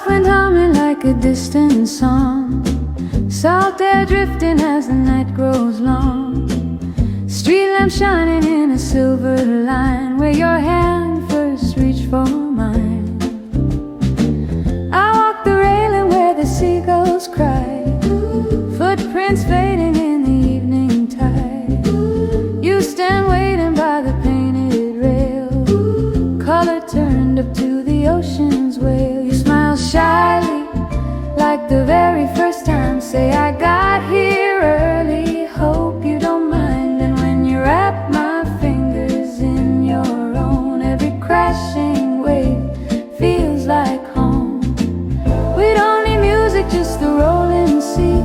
South wind humming like a distant song, salt air drifting as the night grows long, street lamp shining in a silver line where your hand first reached for mine. I walk the railing where the seagulls cry, footprints fading in the evening tide. You stand waiting by the painted rail, color turned up to the ocean's wail. You smile shyly like the very first time, say I got here early, hope you don't mind. And when you wrap my fingers in your own, every crashing wave feels like home. We don't need music, just the rolling sea,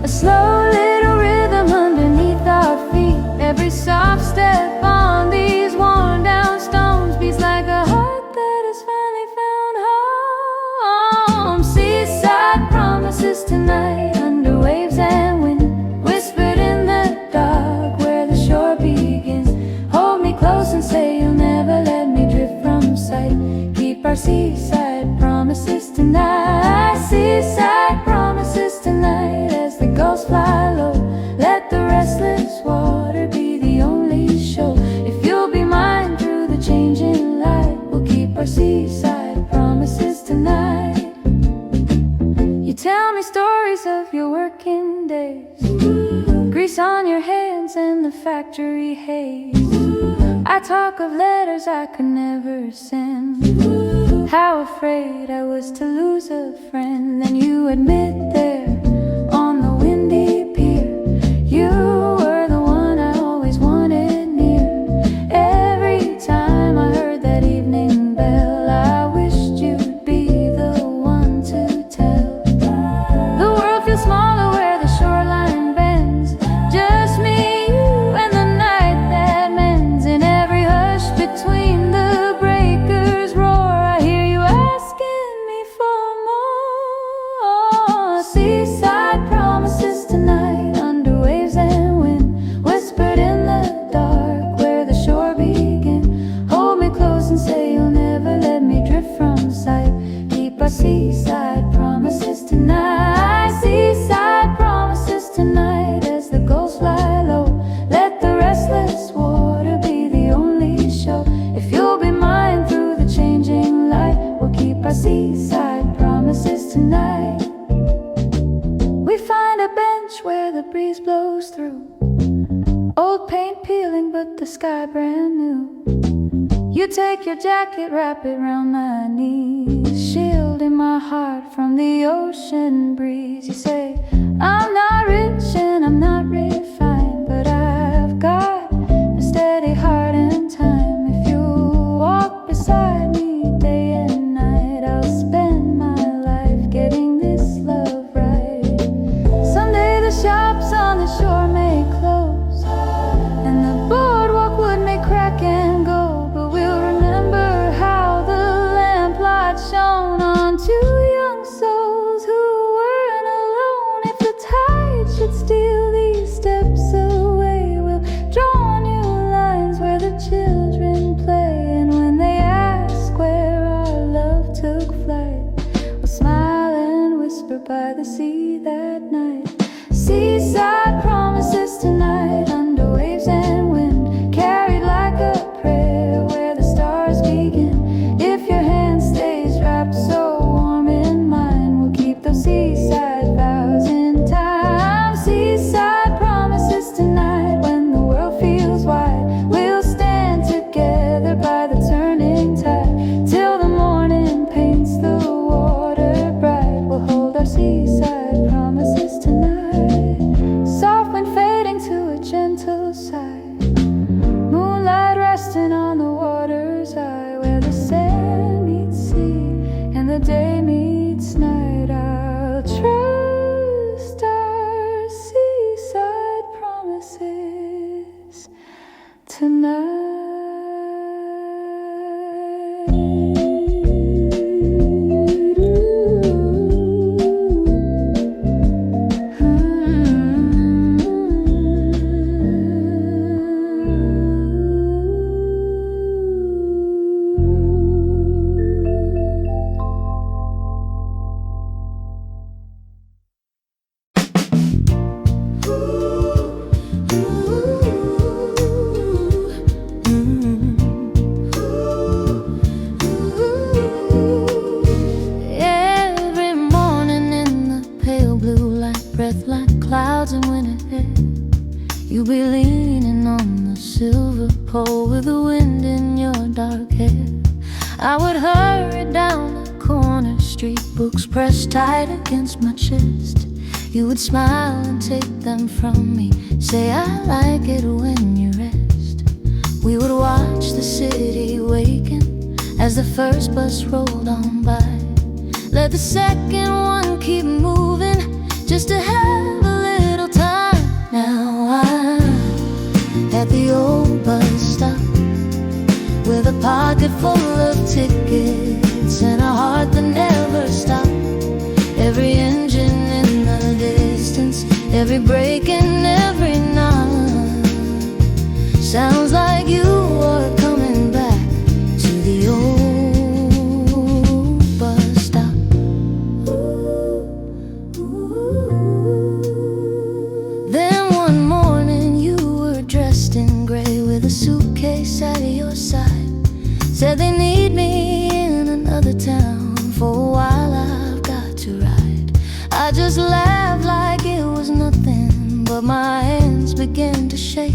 a slow little rhythm underneath our feet. Every soft step on these worn down stones beats like a heart that has finally found home. Seaside promises tonight under waves and wind, whispered in the dark where the shore begins. Hold me close and say you'll never let me drift from sight. Keep our seaside promises tonight. Seaside promises tonight as the gulls fly low. Let the restless water be the only show. If you'll be mine through the changing light, we'll keep our seaside promises tonight. You tell me stories of your working days, grease on your hands and the factory haze. I talk of letters I could never send, how afraid I was to lose a friend. Then you admit there on the windy pier, you were the one I always wanted near. Every time I heard that evening bell, I wished you'd be the one to tell. The world feels smaller where the shoreline bends, just me, you, and the night that mends. In every hush between the breakers' roar, I hear you asking me for more. Seaside promises tonight under waves and wind, whispered in the dark where the shore begin. Hold me close and say you'll never let me drift from sight. Keep our seaside promises tonight. Seaside promises tonight as the gulls fly low. Let the restless water be the only show. If you'll be mine through the changing light, we'll keep our seaside promises tonight. We find a bench where the breeze blows through, old paint peeling but the sky brand new. You take your jacket, wrap it round my knees, shielding my heart from the ocean breeze. You say I'm not rich and I'm not refined, but I've got a steady heart and time. If you walk beside me day and night, I'll spend my life getting this love right. Someday the shops on the shore may close and the boardwalk wood may crack and go, but we'll remember how the lamplight shone on two young souls who weren't alone. If the tide should steal these steps away, we'll draw new lines where the children play. And when they ask where our love took flight, we'll smile and whisper by the sea that night. Seaside promises tonight under waves and wind, carried like a prayer where the stars begin. If your hand stays wrapped so warm in mine, we'll keep those seaside vows in time. Seaside promises tonight when the world feels wide, we'll stand together by the turning tide till the morning paints the water bright. We'll hold our seaside promises tonight. be leaning on the silver pole with the wind in your dark hair. I would hurry down a corner street, books pressed tight against my chest. You would smile and take them from me, say I like it when you rest. We would watch the city waken as the first bus rolled on by. Let the second one keep moving just to have a little time. Now I'm at the old bus stop with a pocket full of tickets and a heart that never stopped. Every engine in the distance, every break and every knock sounds like you are coming back to the old bus stop. Then one morning you were dressed in gray with a suitcase at your side. Said they need me in another town for a while, I've got to ride. I just laughed like it was nothing, but my hands began to shake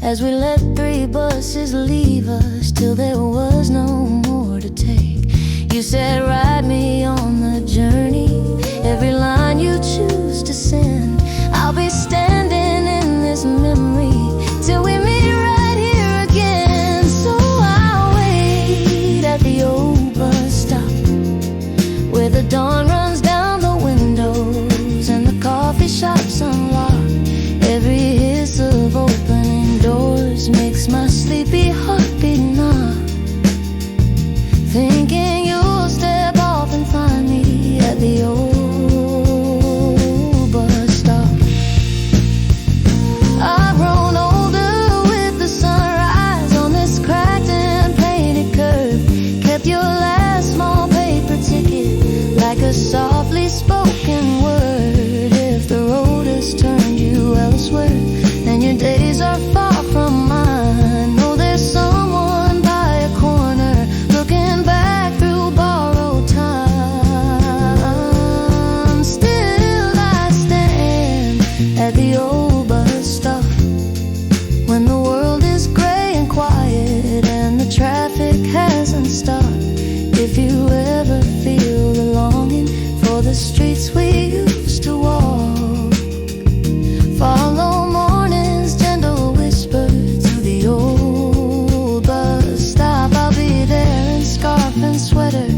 as we let 3 buses leave us till there was no more to take. You said ride me on the journey, every line you choose to send. I'll be standing in this memory till we meet right here again. So I'll wait at the old bus stop where the dawn runs down the windows and the coffee shops unlocked. Every hiss of opening doors makes my sleepy heart beat knock, thinking you'll step off and find me at the old bus stop. I've grown older with the sunrise on this cracked and painted curve. Kept your last small paper ticket like a softly spoken word. If the road has turned you elsewhere, then your days are far from mine. Know there's someone by a corner looking back through borrowed time. Still I stand at the old bus stop when the world is gray and quiet and the traffic hasn't stopped. If you ever feel the longing for the streets we used to walk, follow morning's gentle whisper to the old bus stop. I'll be there in scarf and sweater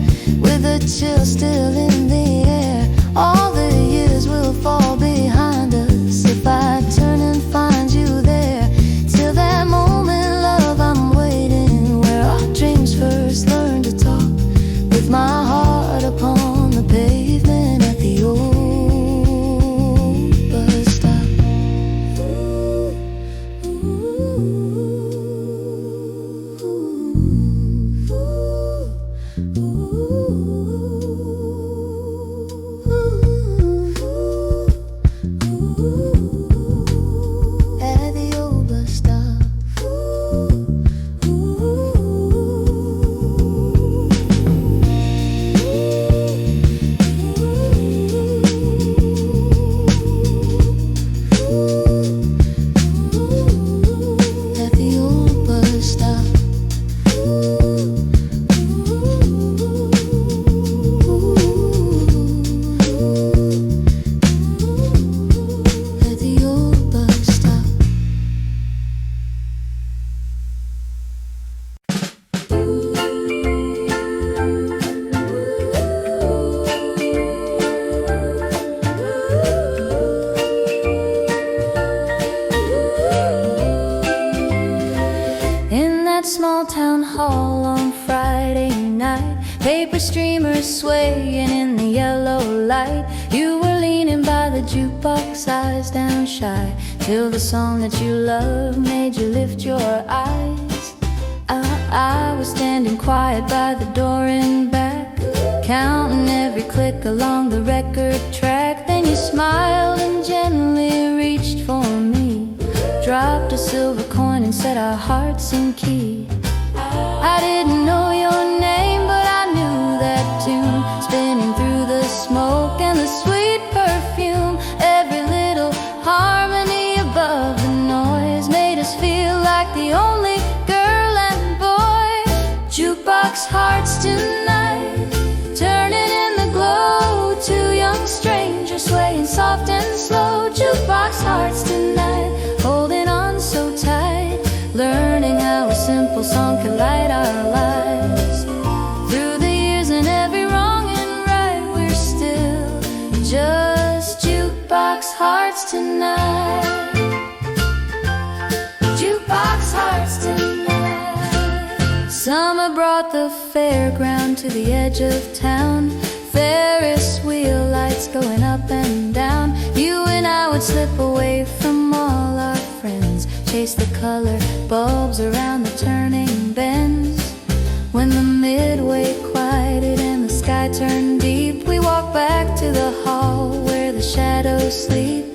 with the chill still in the air. All the years will fall behind us if I turn and find you there. Till that moment, love, I'm waiting where our dreams first learned to talk, with my heart upon the pavement at the old bus stop. At the old bus stop. At the old bus stop. At the old bus stop. In that small town hall on Friday night, paper streamers swaying in the yellow light. You were leaning by the jukebox, eyes down shy, till the song that you love made you lift your eyes. I was standing quiet by the door in back, counting every click along the record track. Then you smiled and gently reached for me, dropped a silver coin and set our hearts in key. I didn't know your name, but I knew that tune, spinning through the smoke and the sweet perfume. Every little harmony above the noise. hearts tonight. Jukebox hearts tonight. Summer brought the fairground to the edge of town. Ferris wheel lights going up and down. You and I would slip away from all our friends, chase the color bulbs around the turning bends. When the midway quieted and the sky turned deep, we walked back to the hall where the shadows sleep.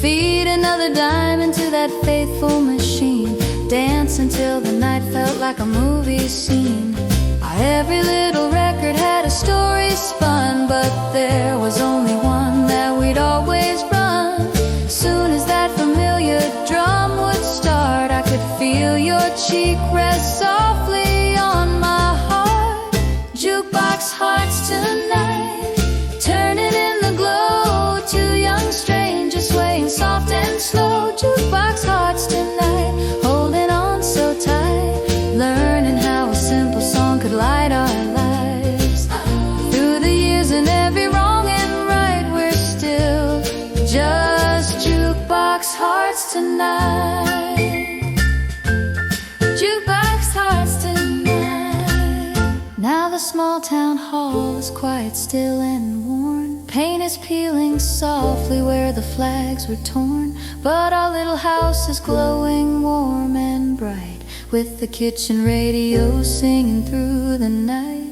Feed another dime into that faithful machine, dance until the night felt like a movie scene. Every little record had a story spun, but there was only one that we'd always run. Soon as that familiar drum would start, I could feel your cheek rest softly on my heart. Jukebox hearts tonight, turning in the glow. Two young strangers swaying soft and slow. Jukebox hearts tonight, holding on so tight, learning how a simple song could light our lives. Through the years and every wrong and right, we're still just jukebox hearts tonight. Jukebox hearts tonight. Now the small town hall is quiet, still and worn. Paint is peeling softly where the flags were torn, but our little house is glowing warm and bright, with the kitchen radio singing through the night.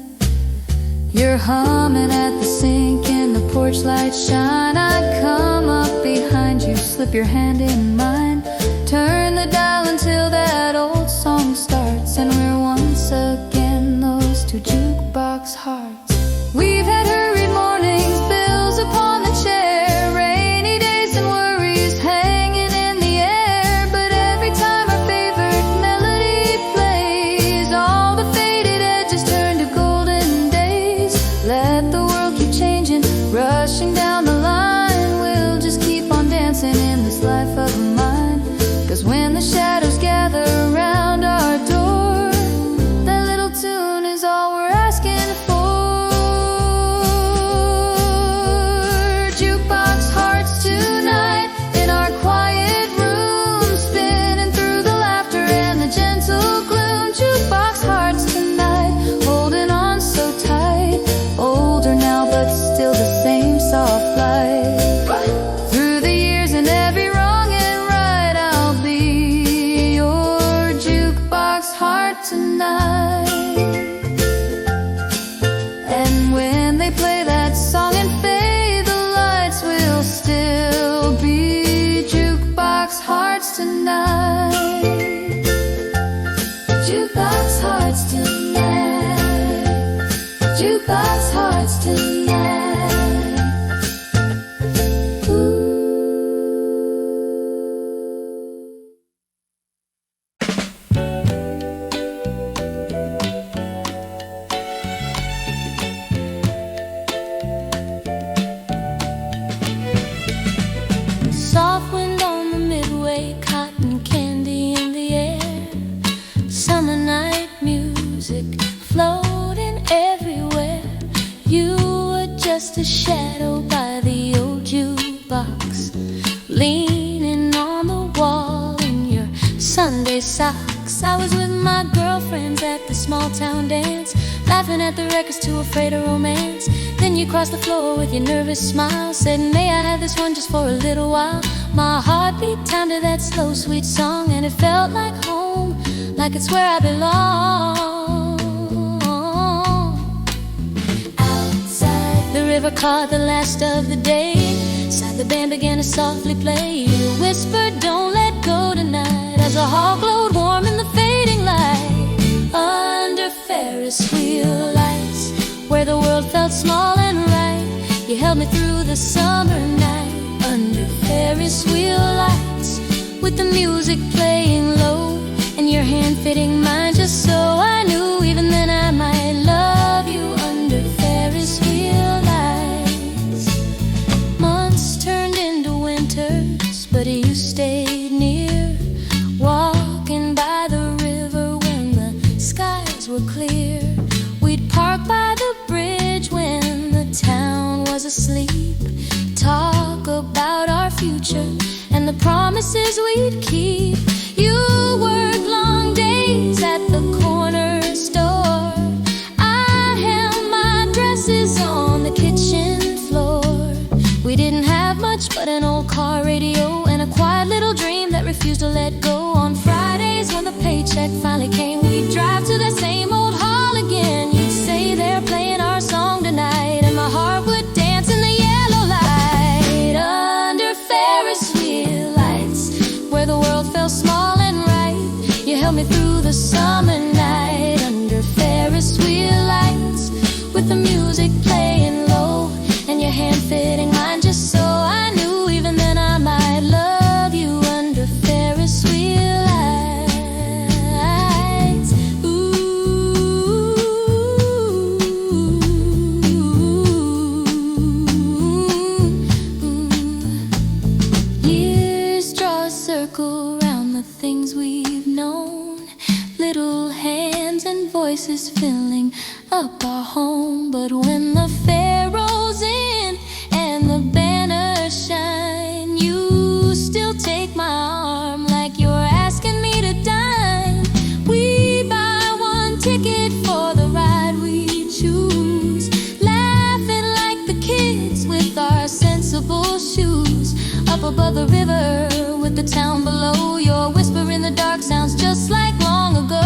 You're humming at the sink and the porch lights shine. I come up behind you, slip your hand in mine, turn the dial until that old song starts, and we're once again those two jukebox hearts. We've had hurried mornings, bills upon the chair, rainy days and worries hanging in the air, but every time our favorite melody plays, all the faded edges turn to golden days. Let the world keep changing, rushing down the line, we'll just keep on dancing in this life of mine. 'Cause when the shadows gather around our door, that little tune is all we're asking for. Jukebox hearts tonight, in our quiet room, spinning through the laughter and the gentle gloom. Jukebox hearts tonight, holding on so tight, older now but still the same soft light. Through the years and every wrong and right, I'll be your jukebox heart tonight. And when they play that song and fade, the lights will still be jukebox hearts tonight. Jukebox hearts tonight. Jukebox hearts tonight. Ooh. Soft wind on the midway, cotton candy in the air, summer night music floating everywhere. You were just a shadow by the old jukebox, leaning on the wall in your Sunday socks. I was with my girlfriends at the small town dance, laughing at the records, too afraid of romance. Then you crossed the floor with your nervous smile, said, "May I have this one just for a little while?" My heart beat time to that slow, sweet song, and it felt like home, like it's where I belong. Outside, the river caught the last of the day. Inside, the band began to softly play. You whispered, "Don't let go tonight," as the hall glowed warm in the fading light. Under Ferris wheel lights, where the world felt small and right, you held me through the summer night. Under Ferris wheel lights, with the music playing low, and your hand fitting mine just so I knew even then I might love you. Under Ferris wheel lights, months turned into winters, but you stayed near, walking by the river when the skies were clear. We'd park by the bridge when the town was asleep, talk about our future wreck finally came, we'd drive to that same old hall again. You'd say they're playing our song tonight, and my heart would dance in the yellow light. Under Ferris wheel lights, where the world felt small and right, you held me through the summer night. Under Ferris wheel lights, with the music playing low, and your hand fitting mine just so I knew even then I might love you. Under Ferris wheel lights, ooh. Years draw a circle round the things we've known, little hands and voices filling up our home. But when the fair rolls in and the banners shine, you still take my arm like you're asking me to dine. We buy one ticket for the ride we choose, laughing like the kids with our sensible shoes. Up above the river with the town below, your whisper in the dark sounds just like long ago.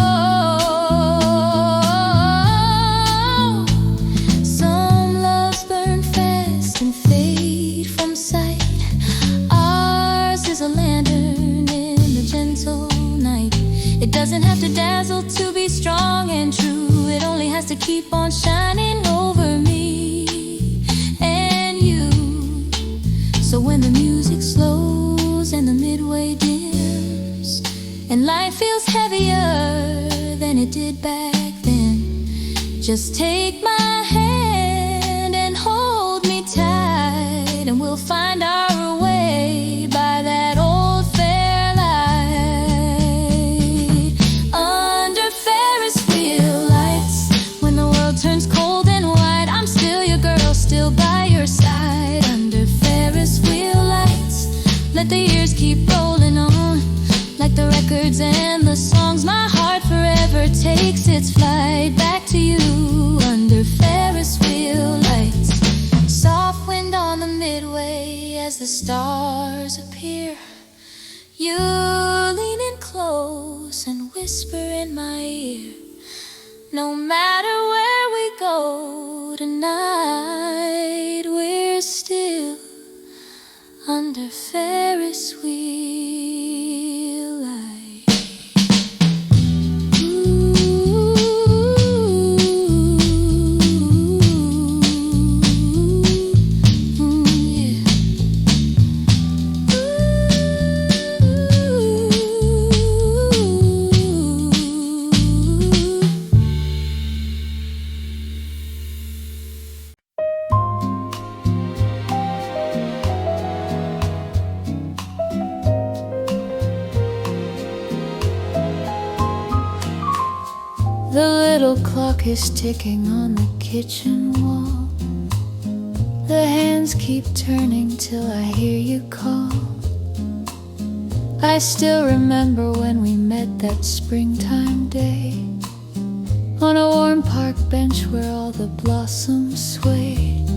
It doesn't have to dazzle to be strong and true. It only has to keep on shining over me and you. So when the music slows and the midway dims, and life feels heavier than it did back then, just take my hand and hold me tight, and we'll find our way by that old fair light. Under Ferris wheel lights, when the world turns cold and white, I'm still your girl, still by your side. Under Ferris wheel lights, let the years keep rolling on, like the records and the songs. My heart forever takes its flight back to you. Under Ferris wheel lights, soft wind on the midway as the stars appear. You lean in close and whisper in my ear, no matter where we go tonight, we're still under Ferris wheel lights. The little clock is ticking on the kitchen wall. The hands keep turning till I hear you call. I still remember when we met that springtime day, on a warm park bench where all the blossoms swayed.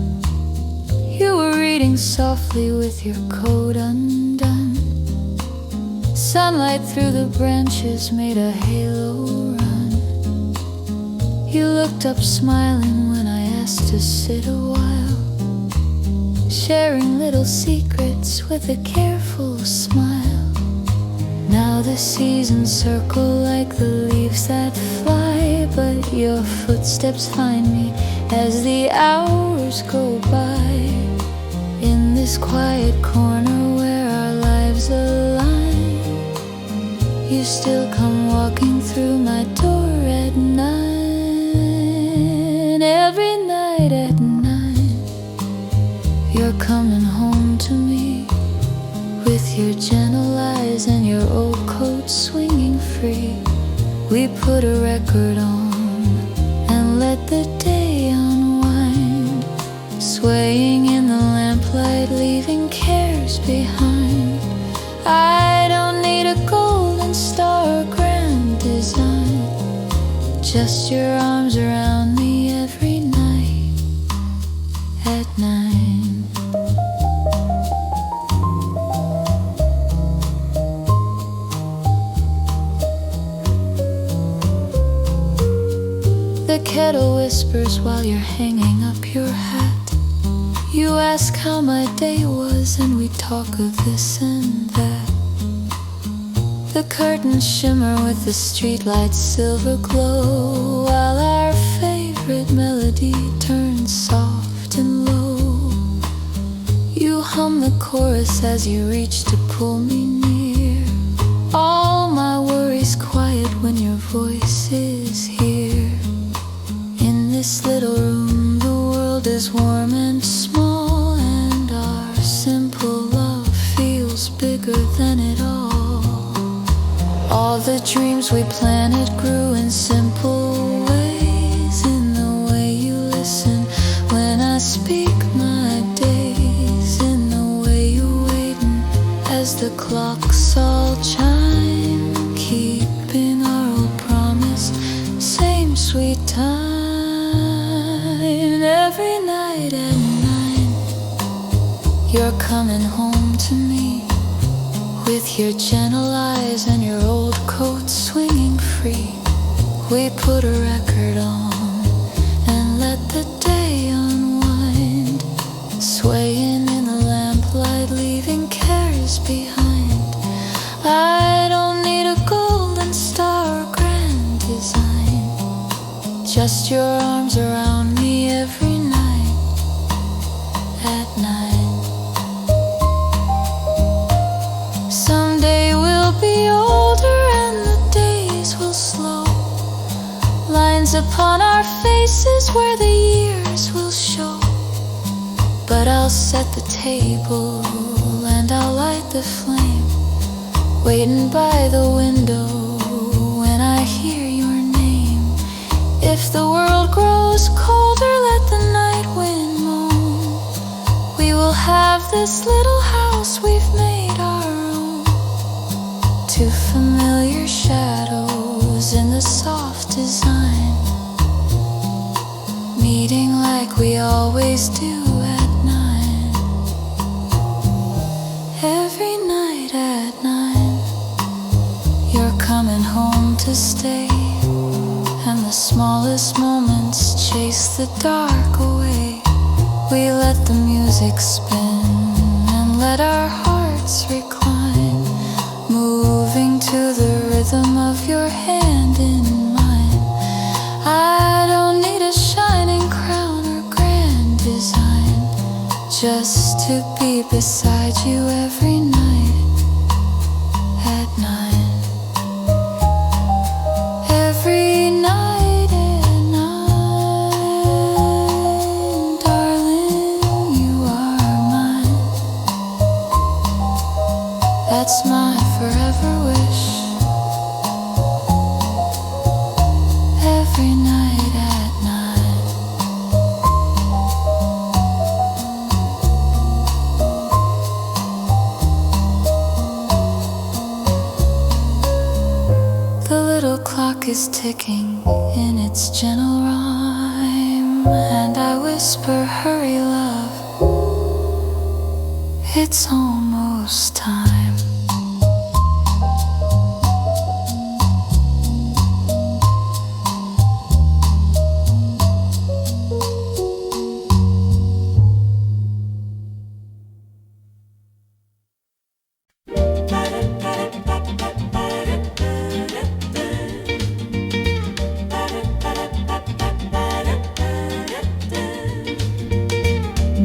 You were reading softly with your coat undone. Sunlight through the branches made a halo run. You looked up smiling when I asked to sit a while, sharing little secrets with a careful smile. Now the seasons circle like the leaves that fly, but your footsteps find me as the hours go by. In this quiet corner where our lives align, you still come walking through my door at night. Every night at 9, you're coming home to me, with your gentle eyes and your old coat swinging free. We put a record on and let the day unwind, swaying in the lamplight, leaving cares behind. I don't need a golden star or grand design, just your arms around me every night at 9. whispers while you're hanging up your hat. You ask how my day was, and we talk of this and that. The curtains shimmer with the streetlight's silver glow, while our favorite melody turns soft and low. You hum the chorus as you reach to pull me near. All my worries quiet when your voice is here. In this little room the world is warm and small, and our simple love feels bigger than it all. All the dreams we planted grew in simple ways, in the way you listen when I speak my days, in the way you're waiting as the clocks all chime, keeping our old promise, same sweet time. Every night at 9, you're coming home to me, with your gentle eyes and your old coat swinging free. We put a record on and let the day unwind, swaying in the lamplight, leaving cares behind. I don't need a golden star or grand design, just your arms around me every night at 9. Someday we'll be older and the days will slow, lines upon our faces where the years will show. But I'll set the table and I'll light the flame, waiting by the window when I hear your name. If the world grows colder, let the night wind moan. We will have this little house we've made our own, two familiar shadows in the soft design, meeting like we always do at 9. Every night at 9, you're coming home to stay, and the smallest moments chase the dark away. We let the music spin and let our hearts recline, moving to the rhythm of your hand in mine. I don't need a shining crown or grand design, just to be beside you every night at 9. Every night at 9, darling, you are mine. That's my forever wish. Every night at 9. The little clock is ticking in its gentle rhyme, and I whisper, hurry love, it's almost time.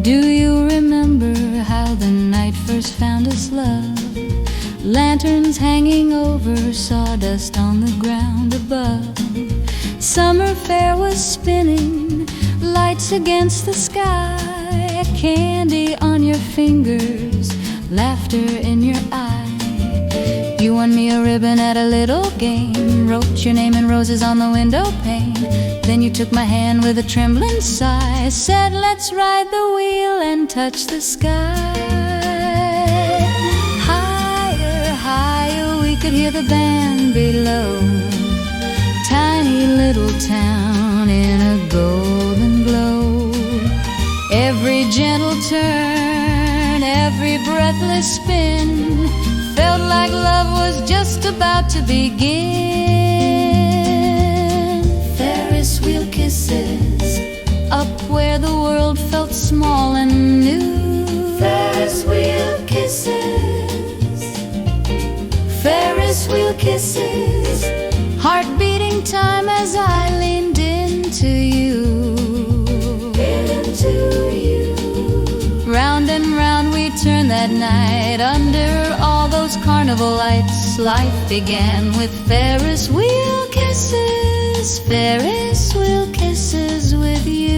Do you remember how the night first found us, love? Lanterns hanging over, sawdust on the ground above. Summer fair was spinning, lights against the sky, candy on your fingers, laughter in your eye. You won me a ribbon at a little game, wrote your name in roses on the window pane. Then you took my hand with a trembling sigh, said let's ride the wheel and touch the sky. Higher, higher, we could hear the band below. Tiny little town in a golden glow. Every gentle turn, every breathless spin felt like love was just about to begin. Ferris wheel kisses, where the world felt small and new. Ferris wheel kisses, Ferris wheel kisses, Heart beating time as I leaned into you. into you. Round and round we turned that night. Under all those carnival lights, life began with Ferris wheel kisses, Ferris wheel kisses with you.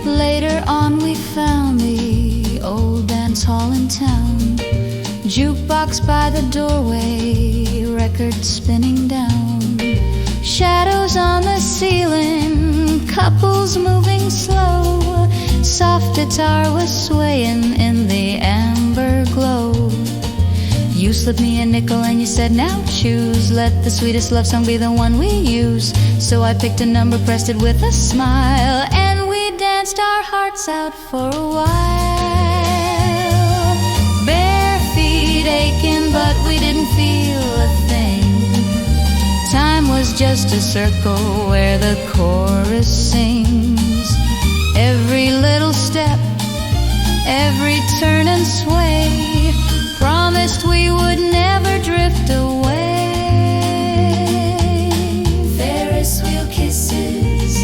Later on we found the old dance hall in town. Jukebox by the doorway, record spinning down. Shadows on the ceiling, couples moving slow. Soft guitar was swaying in the amber glow. You slipped me a nickel and you said, now choose. Let the sweetest love song be the one we use. So I picked a number, pressed it with a smile, and we danced our hearts out for a while. Aching, but we didn't feel a thing. Time was just a circle where the chorus sings. Every little step, every turn and sway, promised we would never drift away. Ferris wheel kisses,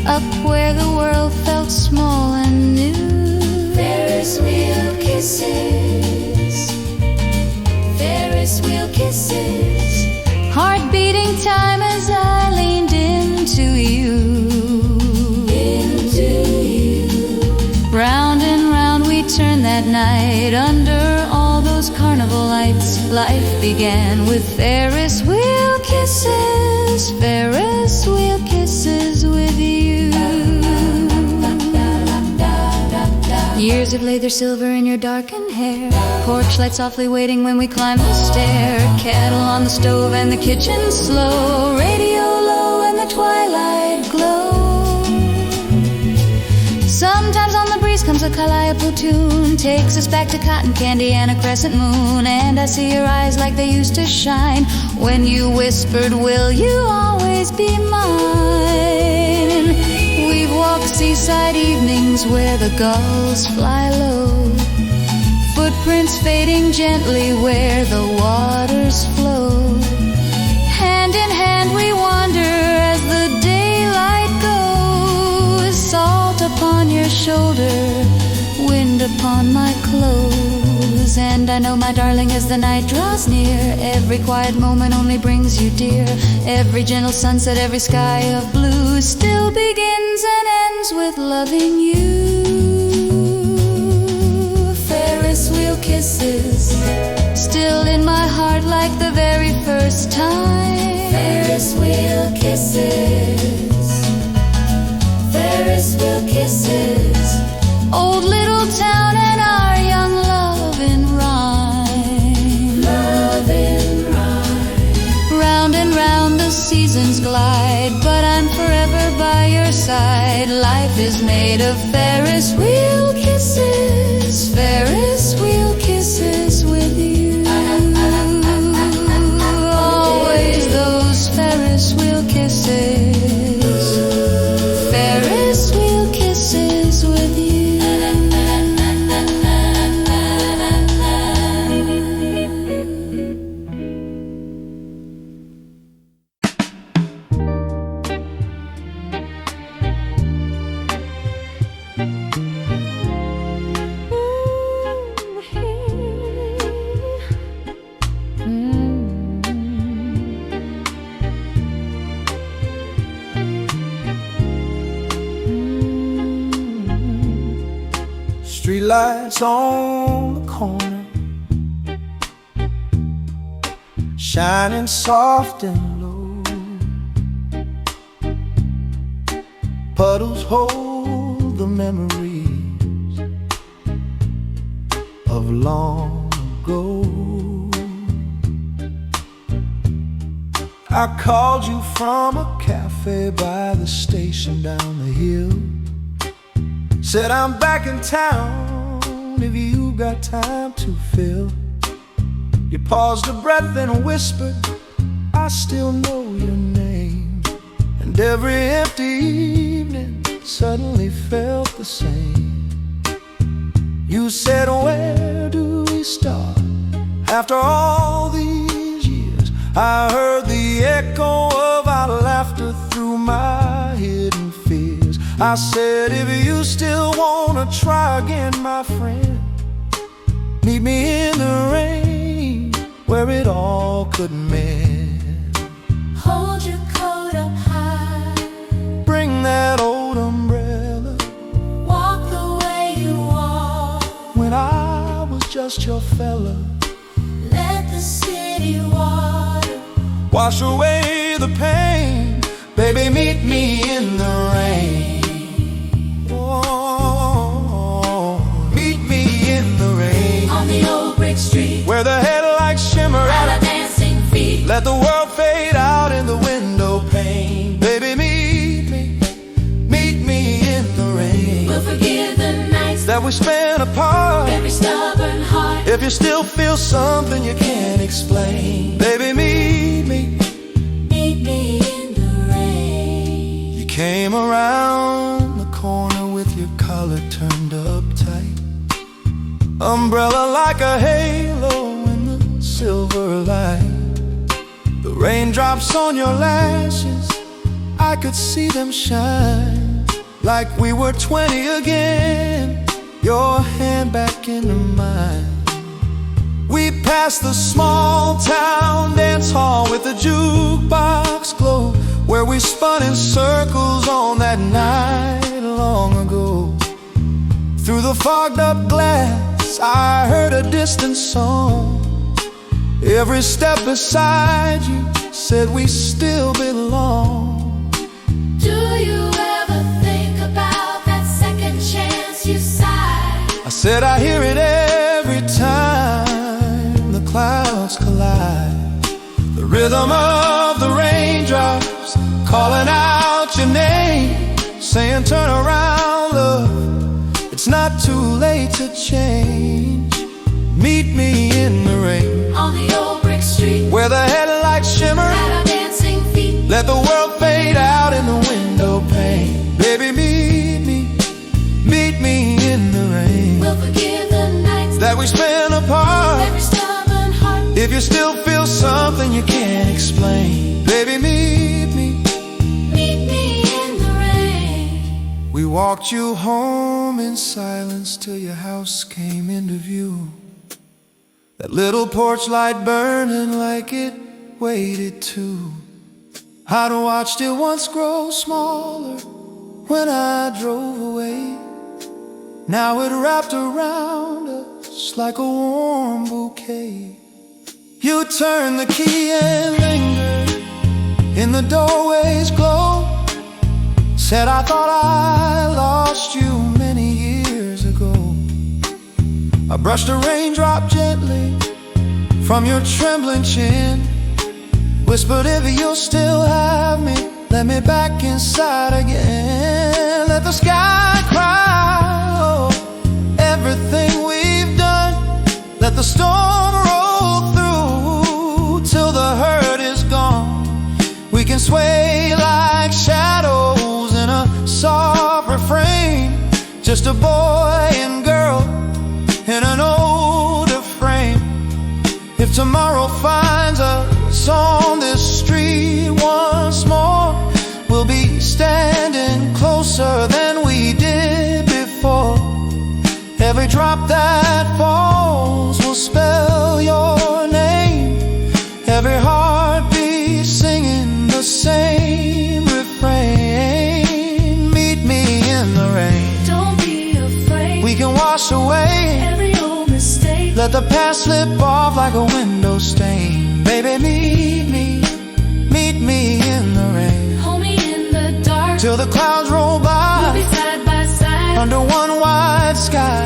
up where the world felt small and new. Ferris wheel kisses, Ferris wheel kisses, Heart beating time as I leaned into you. into you. Round and round we turned that night. Under all those carnival lights, life began with Ferris wheel kisses, Ferris wheel kisses with you. Years have laid their silver in your darkened hair. Porch light softly waiting when we climb the stair. Kettle on the stove and the kitchen slow. Radio low and the twilight glow. Sometimes on the breeze comes a calliope tune, takes us back to cotton candy and a crescent moon. And I see your eyes like they used to shine when you whispered, will you always be mine? We've walked seaside evenings where the gulls fly low, footprints fading gently where the waters flow. Hand in hand we wander as the daylight goes. Salt upon your shoulder, wind upon my clothes. And I know, my darling, as the night draws near, every quiet moment only brings you dear. Every gentle sunset, every sky of blue still begins and ends with loving you. Ferris wheel kisses, Still in my heart like the very first time. Ferris wheel kisses, Ferris wheel kisses, Old little town and our young love in rhyme. love in rhyme. Round and round the seasons glide, but I'm forever by your side. Life is made of Ferris wheel kisses, Ferris wheel kisses with you. Always those Ferris wheel kisses, Ferris wheel kisses with you. Streetlights on the corner, shining soft and low. Puddles hold the memories of long ago. I called you from a cafe by the station down the hill. Said I'm back in town if you got time to fill. You paused a breath and whispered, I still know your name. And every empty evening suddenly felt the same. You said, where do we start? After all these years, I heard the echo of our laughter through my hidden fears. I said, if you still wanna try again, my friend, meet me in the rain where it all could mend. Hold your coat up high, Bring that old umbrella. walk the way you walk. When I was just your fella, Let the city water wash away the pain. Baby, meet me in the rain. Oh, meet me in the rain. on the old brick street, Where the headlights shimmer at out. our dancing feet. Let the world fade out in the window pane. Baby, meet me in the rain. We'll forgive the nights That we spent apart. every stubborn heart. If you still feel something you can't explain, baby, meet me in the rain. You came around the corner with your collar turned up tight, umbrella like a halo in the silver light. The raindrops on your lashes, I could see them shine, like we were 20 again, your hand back into mine. We passed the small town dance hall with the jukebox glow, where we spun in circles on that night long ago. Through the fogged up glass, I heard a distant song. Every step beside you said we still belong. Do you ever think about that second chance you sighed? I said I hear it every time the clouds collide. The rhythm of the raindrops calling out your name, saying turn around, love, it's not too late to change. Meet me in the rain, on the old brick street, where the headlights shimmer. at our dancing feet. Let the world fade out in the window pane. Baby, meet me in the rain. We'll forgive the nights That we spent apart. every stubborn heart. If you still feel something you can't explain, baby, meet me in the rain. We walked you home in silence till your house came into view. That little porch light burning like it waited too. I'd watched it once grow smaller when I drove away. Now it wrapped around us like a warm bouquet. You turned the key and lingered in the doorway's glow. Said I thought I lost you many years ago. I brushed a raindrop gently from your trembling chin, whispered if you'll still have me, let me back inside again. Let the sky cry, oh, everything we've done. Let the storm roll through till the hurt is gone. We can sway like shadows in a soft refrain, just a boy and girl in an older frame. If tomorrow finds us on this street once more, we'll be standing closer than we did before. Every drop that falls will spell your name. Every heartbeat singing the same refrain. Meet me in the rain. Don't be afraid. We can wash away every old mistake. let the past slip off like a window stain. Baby, meet me in the rain. Hold me in the dark Till the clouds roll we'll be by side by side. under one wide sky.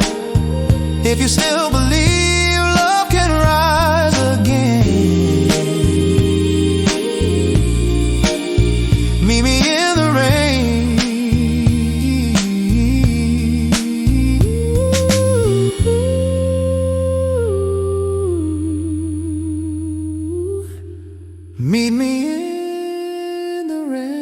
If you still believe love can rise again, meet me in the rain. Meet me in the rain.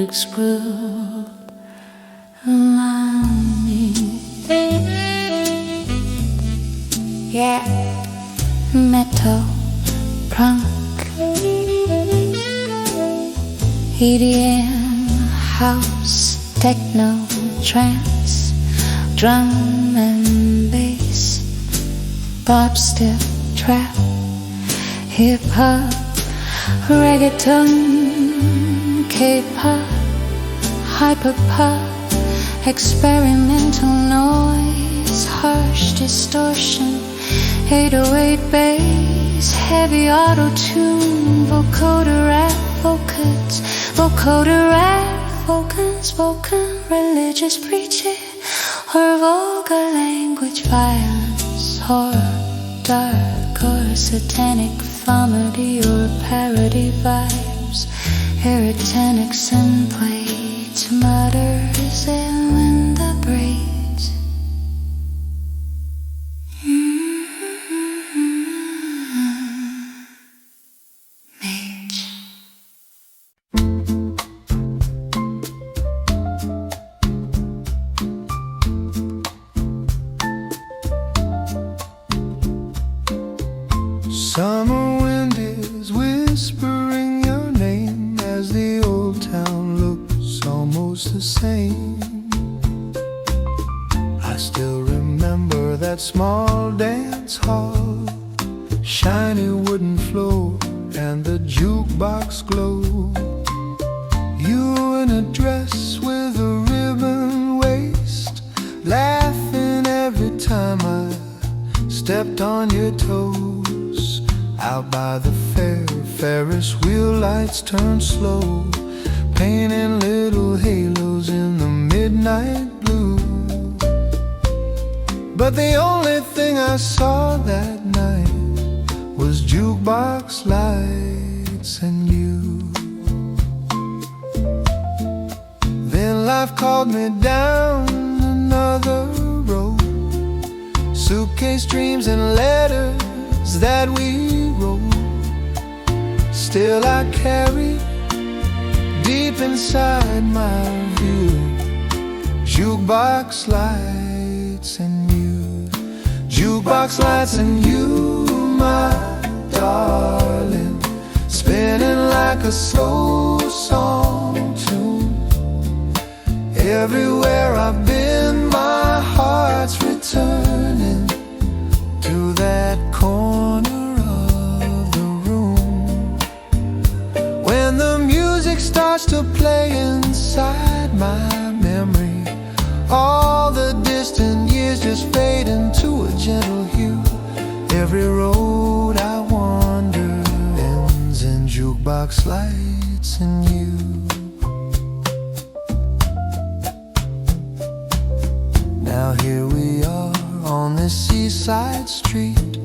Explore around me. Yeah, metal, punk, EDM, house, techno, trance, drum and bass, pop, step, trap, hip-hop, reggaeton, K-pop, hyperpop, experimental noise, harsh distortion, 808 bass, heavy auto-tune, vocoder rap, vocals, vocoder rap, vocals, vocal, religious preaching, or vulgar language, violence, horror, dark or satanic comedy or parody vibes, irritanics and plates, mutters and when the braids. Mage. Summer wind is whispering your name as the old town looks almost the same. I still remember that small dance hall, shiny wooden floor and the jukebox glow. You in a dress with a ribbon waist, laughing every time I stepped on your toes. Out by the fair, Ferris wheel lights turn slow, painting little halos in the midnight blue. But the only thing I saw that night was jukebox lights and you. Then life called me down another road, suitcase dreams and letters that we wrote. Still I carry deep inside my view, jukebox lights and you, jukebox lights and you, my darling, spinning like a slow song tune. Everywhere I've been, my heart's returning to that corner of the room. When the music starts to play inside my memory, all the distant years just fade into a gentle hue. Every road I wander ends in jukebox lights and you. Now here we are on this seaside street,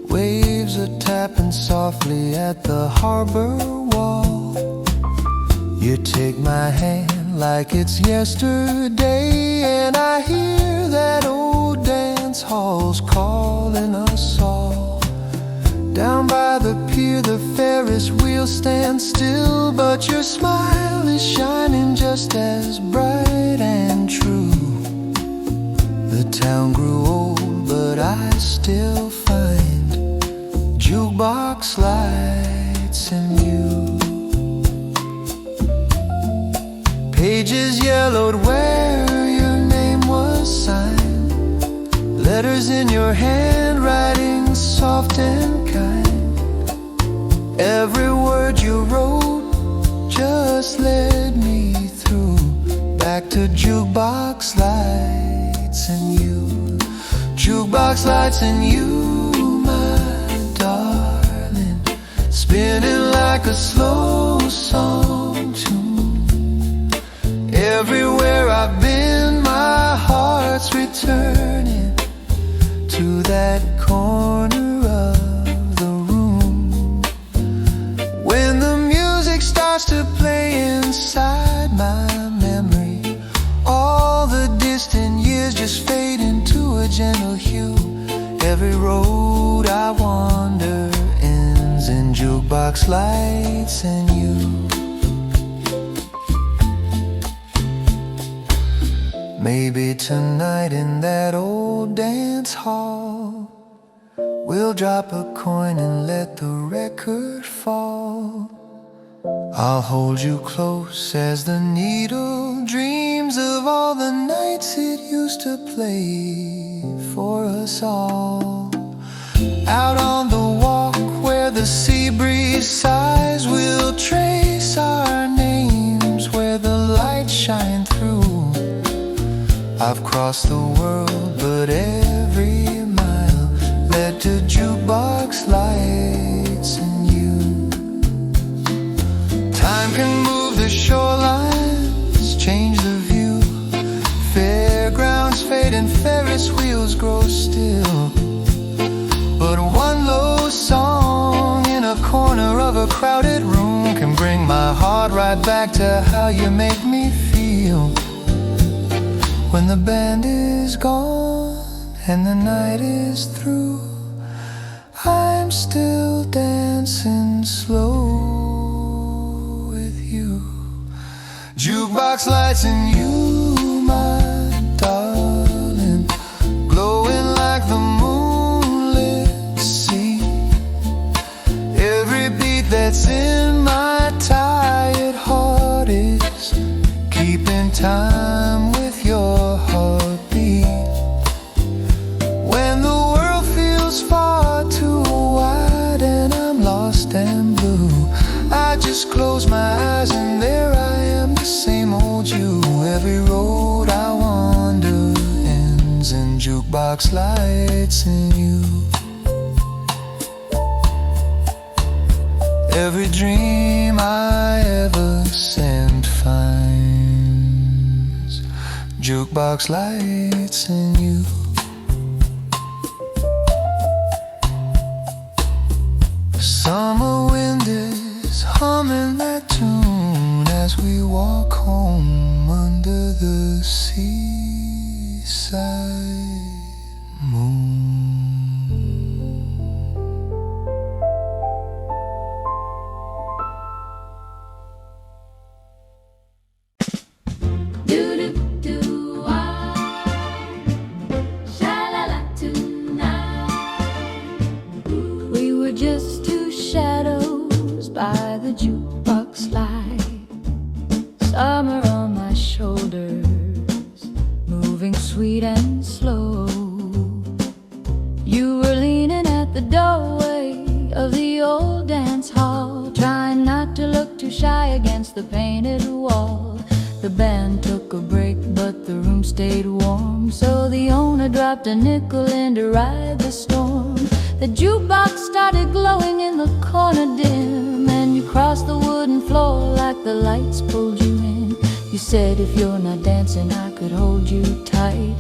waves are tapping softly at the harbor wall. You take my hand like it's yesterday, and I hear that old dance hall's calling us all. Down by the pier, the Ferris wheel stands still, but your smile is shining just as bright and true. The town grew old, but I still find jukebox lights in you. Pages yellowed where your name was signed, letters in your handwriting soft and kind. Every word you wrote just led me through, back to jukebox lights and you, jukebox lights and you, my darling, spinning like a slow song tune. Everywhere I've been, my heart's returning to that corner of the room. When the music starts to play inside my memory, all the distant years Every road I wander ends in jukebox lights and you. Maybe tonight in that old dance hall, we'll drop a coin and let the record fall. I'll hold you close as the needle dreams of all the nights it used to play for us all. Out on the walk where the sea breeze sighs, we'll trace our names where the lights shine through. I've crossed the world, but every mile led to jukebox lights and you. Time can move the shorelines, change the view. Fairgrounds fade and Ferris wheels grow still. But one low song in a corner of a crowded room can bring my heart right back to how you make me feel. When the band is gone and the night is through, I'm still dancing slow with you. Jukebox lights and you, my darling, glowing like the moonlit sea. Every beat that's in my tired heart is keeping time with your heartbeat. When the world feels far too wide and I'm lost and blue, I just close my eyes and there I am, the same old you. Every road I wander ends in jukebox lights and you. Every dream I ever sent finds jukebox lights and you. Summer wind is humming that tune as we walk home under the seaside moon. Just two shadows by the jukebox light. Summer on my shoulders, moving sweet and slow. You were leaning at the doorway of the old dance hall, trying not to look too shy against the painted wall. The band took a break, but the room stayed warm, so the owner dropped a nickel in to ride the storm. The jukebox started glowing in the corner dim, and you crossed the wooden floor like the lights pulled you in. You said if you're not dancing I could hold you tight.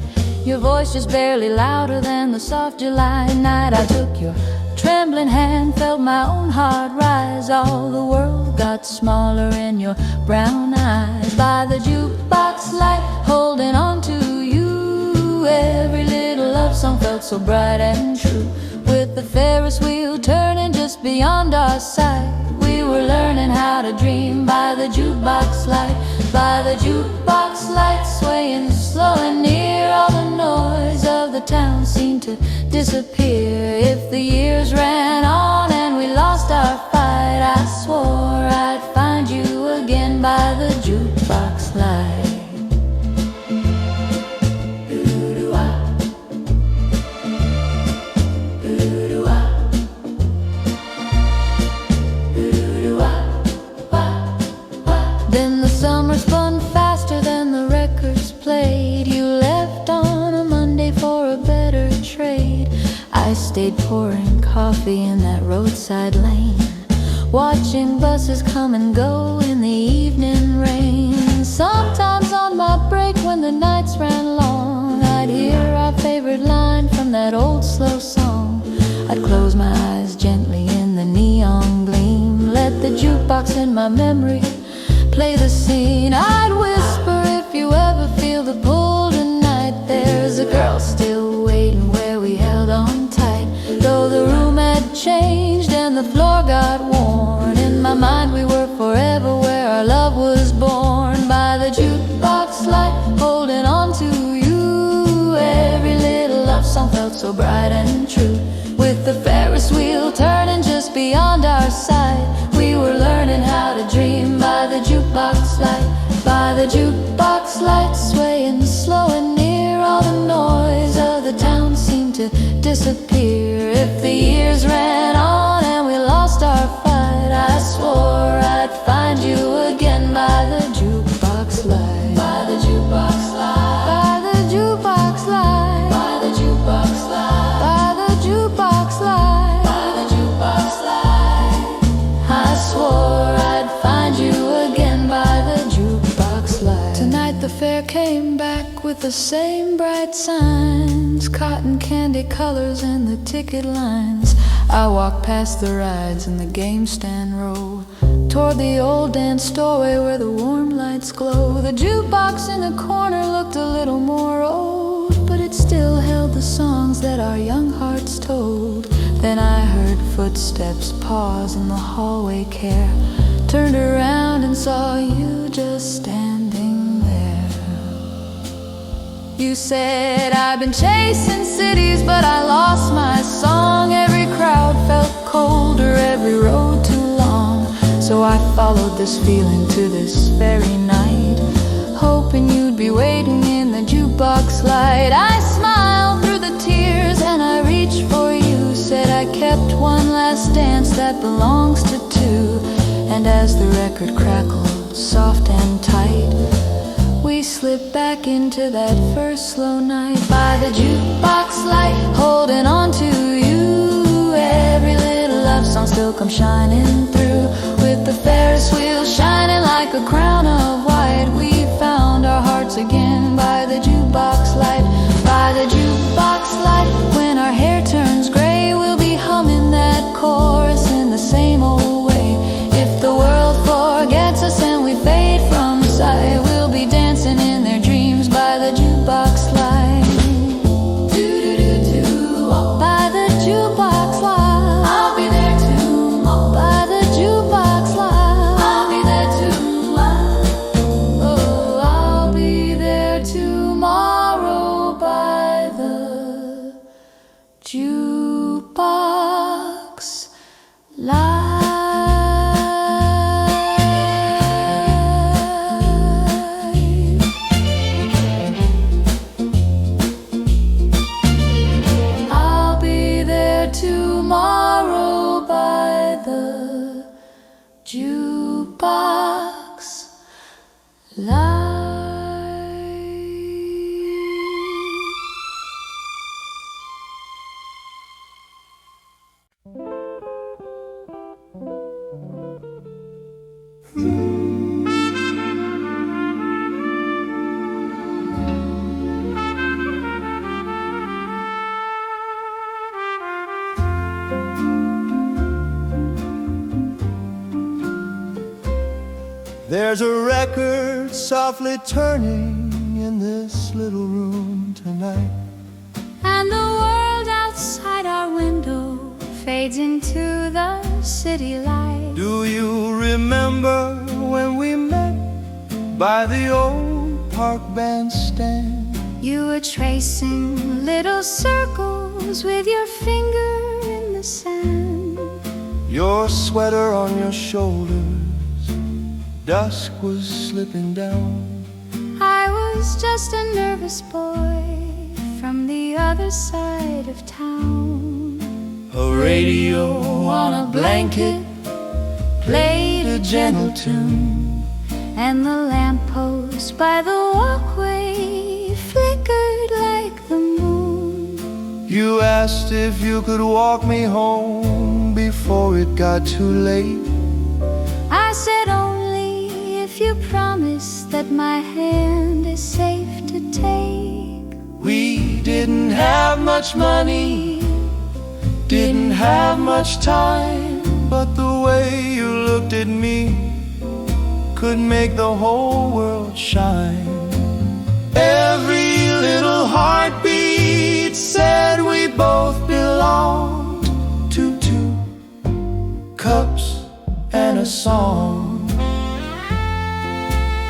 Your voice just barely louder than the soft July night. I took your trembling hand, felt my own heart rise. All the world got smaller in your brown eyes. By the jukebox light, holding on to you, every little love song felt so bright and true. With the Ferris wheel turning just beyond our sight, we were learning how to dream by the jukebox light. By the jukebox light, swaying slow and near, all the noise of the town seemed to disappear. If the years ran on and we lost our fight, I swore I'd find you again by the jukebox light. Then the summer spun faster than the records played. You left on a Monday for a better trade. I stayed pouring coffee in that roadside lane, watching buses come and go in the evening rain. Sometimes on my break when the nights ran long, I'd hear our favorite line from that old slow song. I'd close my eyes gently in the neon gleam, let the jukebox in my memory play the scene. I'd whisper, if you ever feel the pull tonight, there's a girl still waiting where we held on tight. holding on to you. Every little love song felt so bright and true. With the Ferris wheel turning just beyond our sight, we were learning how to dream by the jukebox light. By the jukebox light, swaying slow and near, all the noise of the town seemed to disappear. If the years ran on and we lost our fight, I swore I'd find you again by the jukebox light. By the jukebox light. By the jukebox light. By the jukebox light. By the jukebox light. By the jukebox light. I swore I'd find you again by the jukebox light. Tonight the fair came back with the same bright signs, cotton candy colors and the ticket lines. I walked past the rides and the game stand row, toward the old dance doorway where the warm lights glow. The jukebox in the corner looked a little more old, but it still held the songs that our young hearts told. Then I heard footsteps pause in the hallway care, turned around and saw you just standing there. You said, I've been chasing cities, but I lost my song. Every crowd felt colder, every road too long. So I followed this feeling to this very night, hoping you'd be waiting in the jukebox light. I smiled through the tears and I reached for you, said I kept one last dance that belongs to two. And as the record crackled soft and tight, we slipped back into that first slow night. By the jukebox light, holding on to you. Every little love song still comes shining through. With the Ferris wheel shining like a crown of white, we found our hearts again by the jukebox light. By the jukebox light, when our hair turns gray, we'll be humming that chorus in the same old way. If the world forgets us and we fade from sight, we'll be dancing in their dreams by the jukebox light. Do-do-do-do. By the jukebox light, I'll be there too. By the jukebox light, I'll be there too. Oh, I'll be there tomorrow by the jukebox light. Tomorrow by the jukebox light. There's a record softly turning in this little room tonight, and the world outside our window fades into the city light. Do you remember when we met by the old park bandstand? You were tracing little circles with your finger in the sand. Your sweater on your shoulders, dusk was slipping down. I was just a nervous boy from the other side of town. A radio on a blanket played a gentle tune, and the lamppost by the walkway flickered like the moon. You asked if you could walk me home before it got too late. I said only if you promise that my hand is safe to take. We didn't have much money, didn't have much time, but the way you looked at me could make the whole world shine. Every little heartbeat said we both belonged to two cups and a song.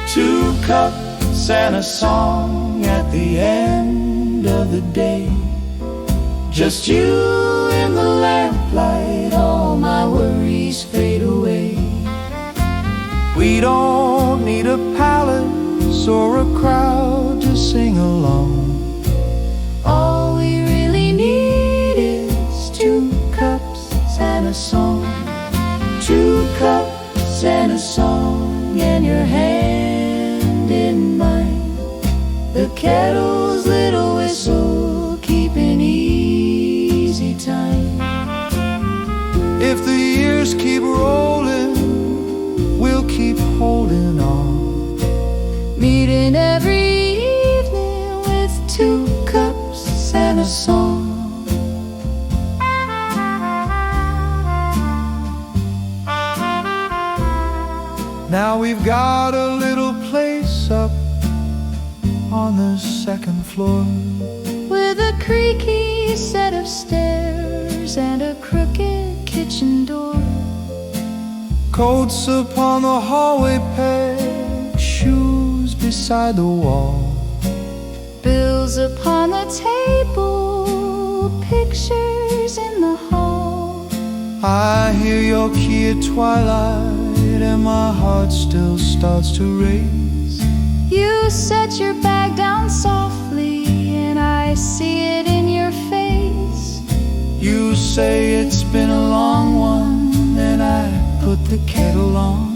2 cups cups and a song at the end of the day. Just you in the lamplight, all my worries fade away. We don't need a palace or a crowd to sing along. All we really need is 2 cups and a song. 2 cups and a song, and your hand in mine. The kettle's little whistle keeping easy time. If the years keep rolling, we'll keep holding on. Meeting every evening with 2 cups and a song. Now we've got a little place up on the 2nd floor, with a creaky set of stairs and a crooked kitchen door. coats upon the hallway peg, shoes beside the wall. Bills upon the table, pictures in the hall. I hear your key at twilight, and my heart still starts to race. You set your bag down softly, and I see it in your face. You say it's been a long one, and I put the kettle on.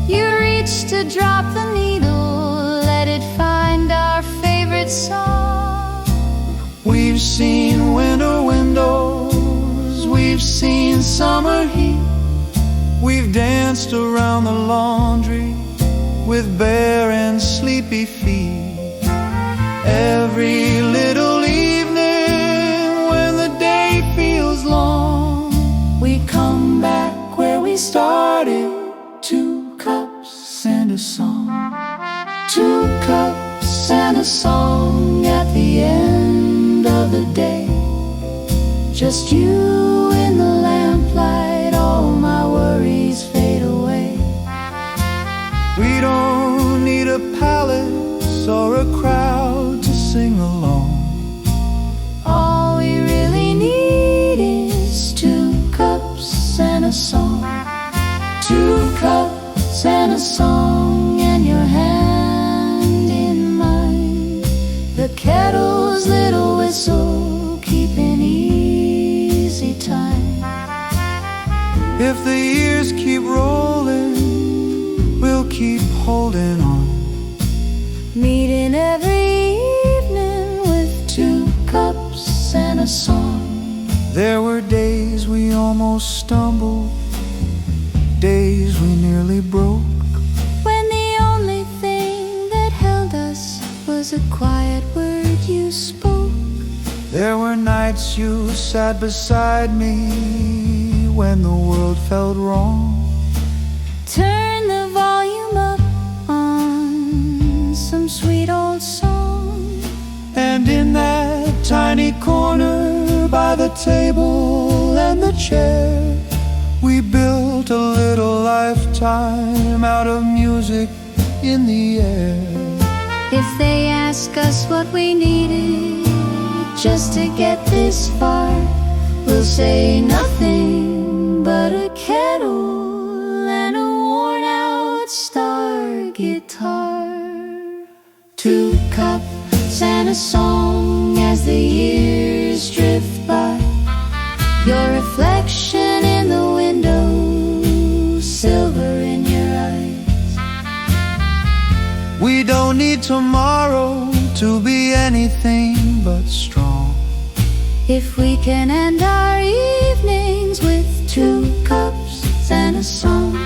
You reach to drop the needle, let it find our favorite song. We've seen winter windows, we've seen summer heat. We've danced around the laundry with bare and sleepy feet. Every little evening when the day feels long, we come back where we started. 2 cups and a song. 2 cups and a song at the end of the day. Just you in the lamplight, all my worries fade away. We don't need a palace or a crowd to sing along. All we really need is 2 cups and a song. 2 cups and a song, and your hand in mine. The kettle's little whistle keeping easy time. If the years keep rolling, we'll keep holding on. Meeting every evening with 2 cups and a song. There were days we almost stumbled, days we nearly broke. When the only thing that held us was a quiet word you spoke. There were nights you sat beside me when the world felt wrong. Turn the volume up on some sweet old song. And in that tiny corner by the table and the chair, we built a little lifetime out of music in the air. If they ask us what we needed just to get this far, we'll say nothing but a kettle and a worn-out star guitar. 2 cups and a song as the years drift by. Your reflection in the window, silver in your eyes. We don't need tomorrow to be anything but strong. If we can end our evenings with 2 cups and a song.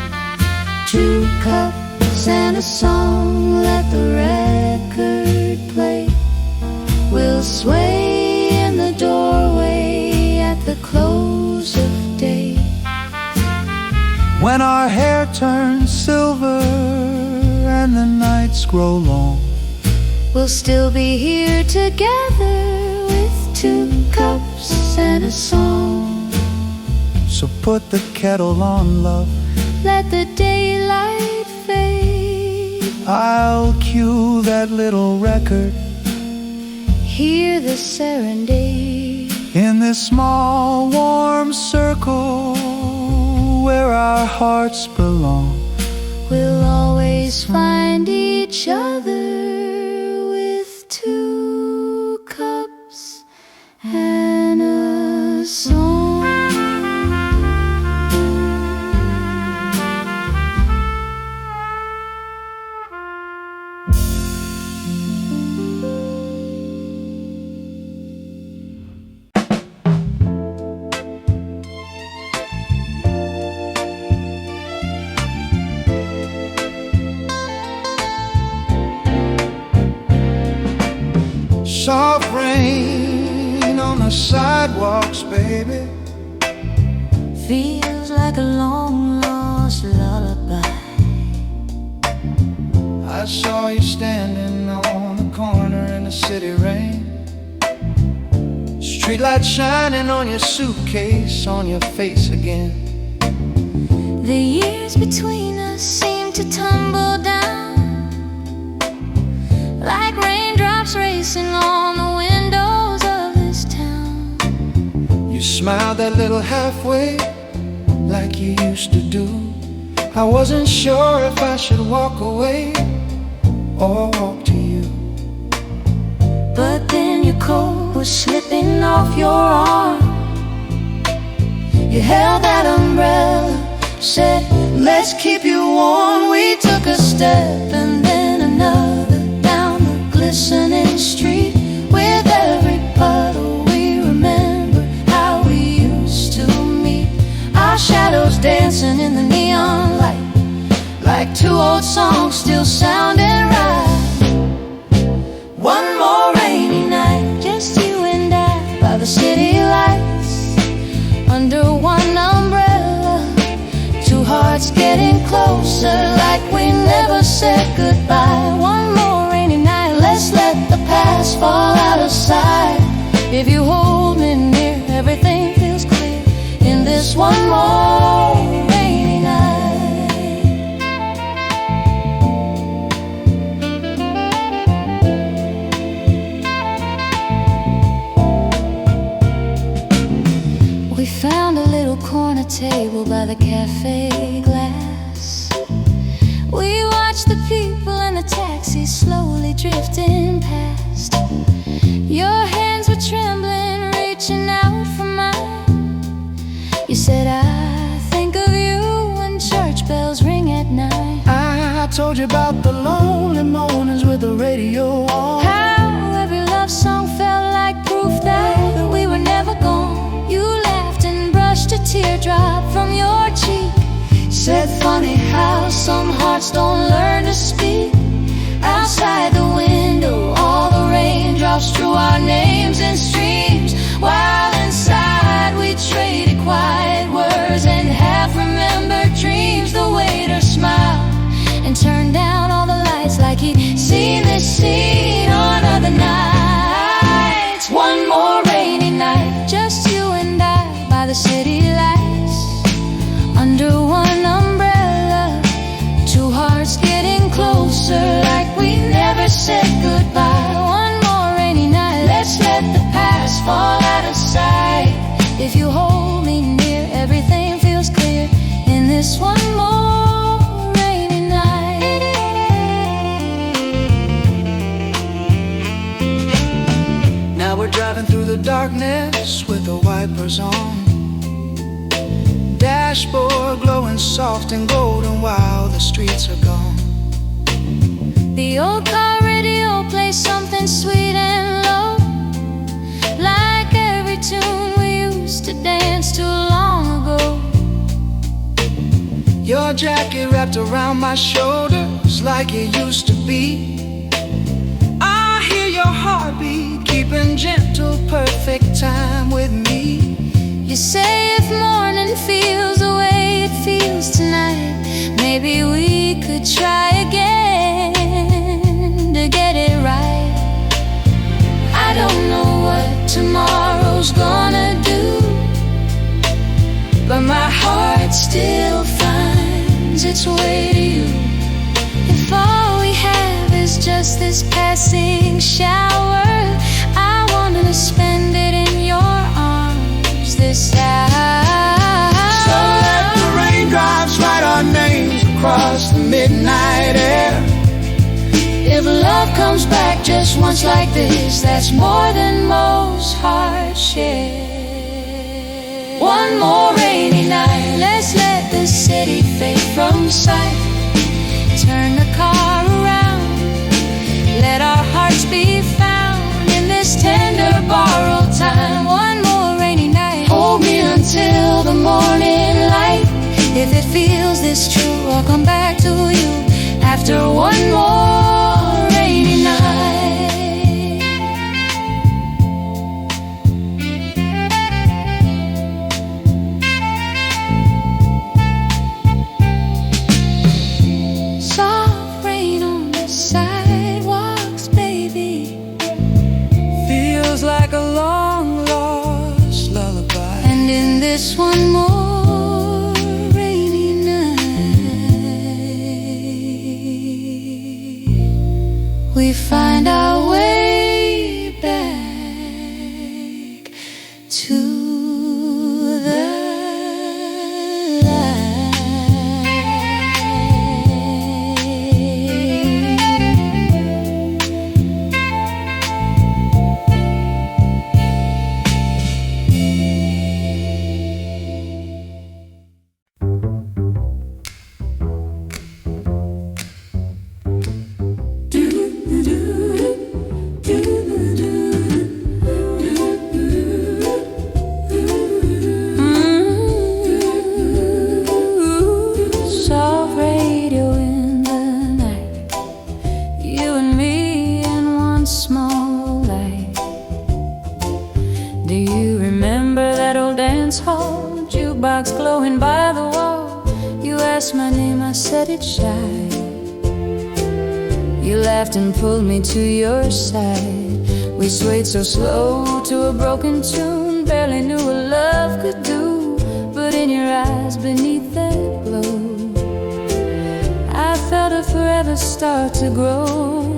2 cups and a song, Let the record play. we'll sway in the doorway at the close of day. when our hair turns silver and the nights grow long. We'll still be here together with 2 cups and a song. So put the kettle on, love. Let the daylight fade. I'll cue that little record. Hear the serenade In this small warm circle where our hearts belong. We'll always find each other with 2 cups and a song. Soft rain on the sidewalks, baby. Feels like a long lost lullaby. I saw you standing on the corner in the city rain. Streetlight shining on your suitcase, on your face again. The years between us seem to tumble down like raindrops racing on the windows of this town. You smiled that little halfway like you used to do. I wasn't sure if I should walk away or walk to you. But then your coat was slipping off your arm. You held that umbrella, said, let's keep you warm. We took a step and then another down the glistening street. With every puddle we remember how we used to meet. Our shadows dancing in the neon light, like 2 old songs still sounding right. One more rainy night, just you and I by the city lights, under one umbrella, 2 hearts getting closer like we never said goodbye. One more rainy night, let's let the past fall out of sight. If you hold me near, everything feels clear in this one more rainy night. We found a little corner table by the cafe glass. We watched the people and the taxis slowly drifting past. Your hands were trembling, reaching out for mine. You said, I think of you when church bells ring at night. I told you about the lonely mornings with the radio on. How every love song felt like proof that we were never gone. You laughed and brushed a teardrop from your cheek. Said funny how some hearts don't learn to speak. Outside the window, all the raindrops drew our names in streams, while inside we traded quiet words and half-remembered dreams. The waiter smiled and turned down all the lights like he'd seen this scene on other nights. One more rainy night, just you and I by the city lights, under one umbrella, 2 hearts getting closer like we never said goodbye. One more rainy night, let's let the past fall out of sight. If you hold me near, everything feels clear in this one more rainy night. Now we're driving through the darkness with the wipers on. Dashboard glowing soft and golden while the streets are gone. The old car radio plays something sweet and low, like every tune we used to dance to long ago. Your jacket wrapped around my shoulders like it used to be. I hear your heartbeat keeping gentle, perfect time with me. You say if morning feels the way it feels tonight, maybe we could try again to get it right. I don't know what tomorrow's gonna do, but my heart still finds its way to you. If all we this passing shower. I wanted to spend it in your arms this hour. So let the raindrops write our names across the midnight air. If love comes back just once like this, that's more than most hearts share. One more rainy night, let's let the city fade from sight. Turn the car around, let our hearts be found in this tender borrowed time. One more rainy night, hold me until the morning light. If it feels this true, I'll come back to you after one more rainy night. Soft rain on the sidewalks, baby, Feels like a long lost lullaby. and in this one more rainy night, we find our way back to the light. Soft radio in the night, you and me in one small light. Do you remember that old dance hall, jukebox glowing by the wall? You asked my name, I said it shy. You laughed and pulled me to your side. We swayed so slow to a broken tune, barely knew what love could do. But in your eyes beneath that glow, I felt a forever start to grow.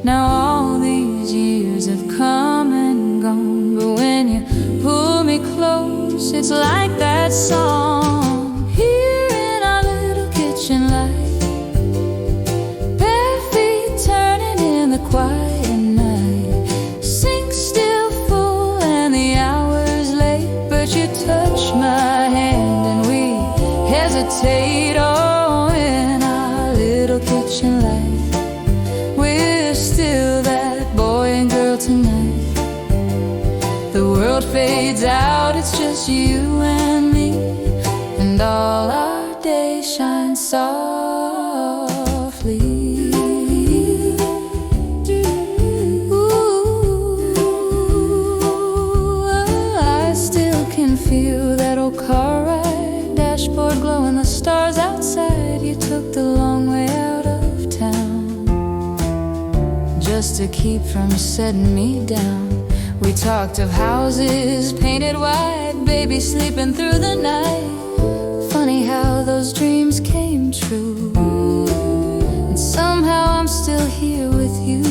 Now all these years have come and gone, but when you pull me close, it's like that song. Here in our little kitchen light, bare feet turning in the quiet night. Sink still full and the hour's late, but you touch my hand and we hesitate. Oh, in our little kitchen light, we're still that boy and girl tonight. The world fades out, it's just you and me, and all our days shine softly. Ooh, I still can feel that old car ride, dashboard glowing, the stars outside. You took the long way out of town just to keep from setting me down. We talked of houses painted white, baby sleeping through the night. Funny how those dreams came true, and somehow I'm still here with you.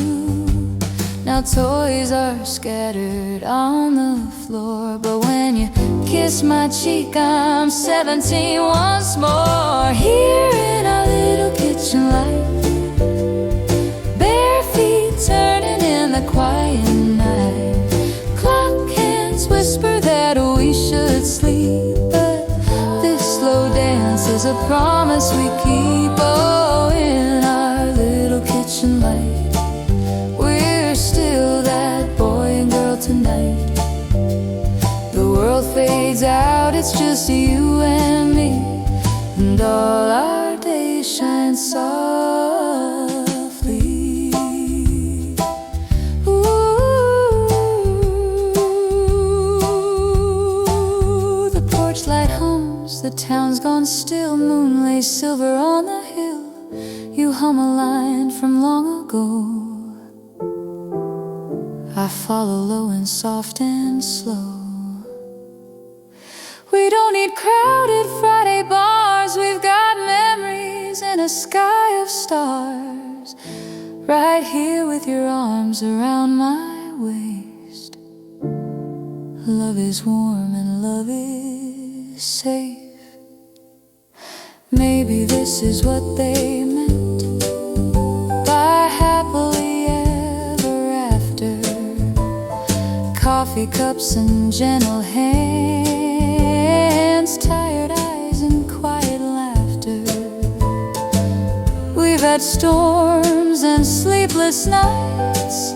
Now toys are scattered on the floor, but when you kiss my cheek, I'm 17 once more. Here in our little kitchen light, bare feet turning in the quiet night. Clock hands whisper that we should sleep, but this slow dance is a promise we keep. Oh, in our little kitchen light, we're still that boy and girl tonight. The world fades out, it's just you and me, and all our days shine softly. Ooh, the porch light hums, the town's gone still, moon lays silver on the hill. You hum a line from long ago, I follow low and soft and slow. We don't need crowded Friday bars, we've got memories in a sky of stars. right here with your arms around my waist. Love is warm and love is safe. Maybe this is what they meant by happily ever after. Coffee cups and gentle hands, tired eyes and quiet laughter. We've had storms and sleepless nights,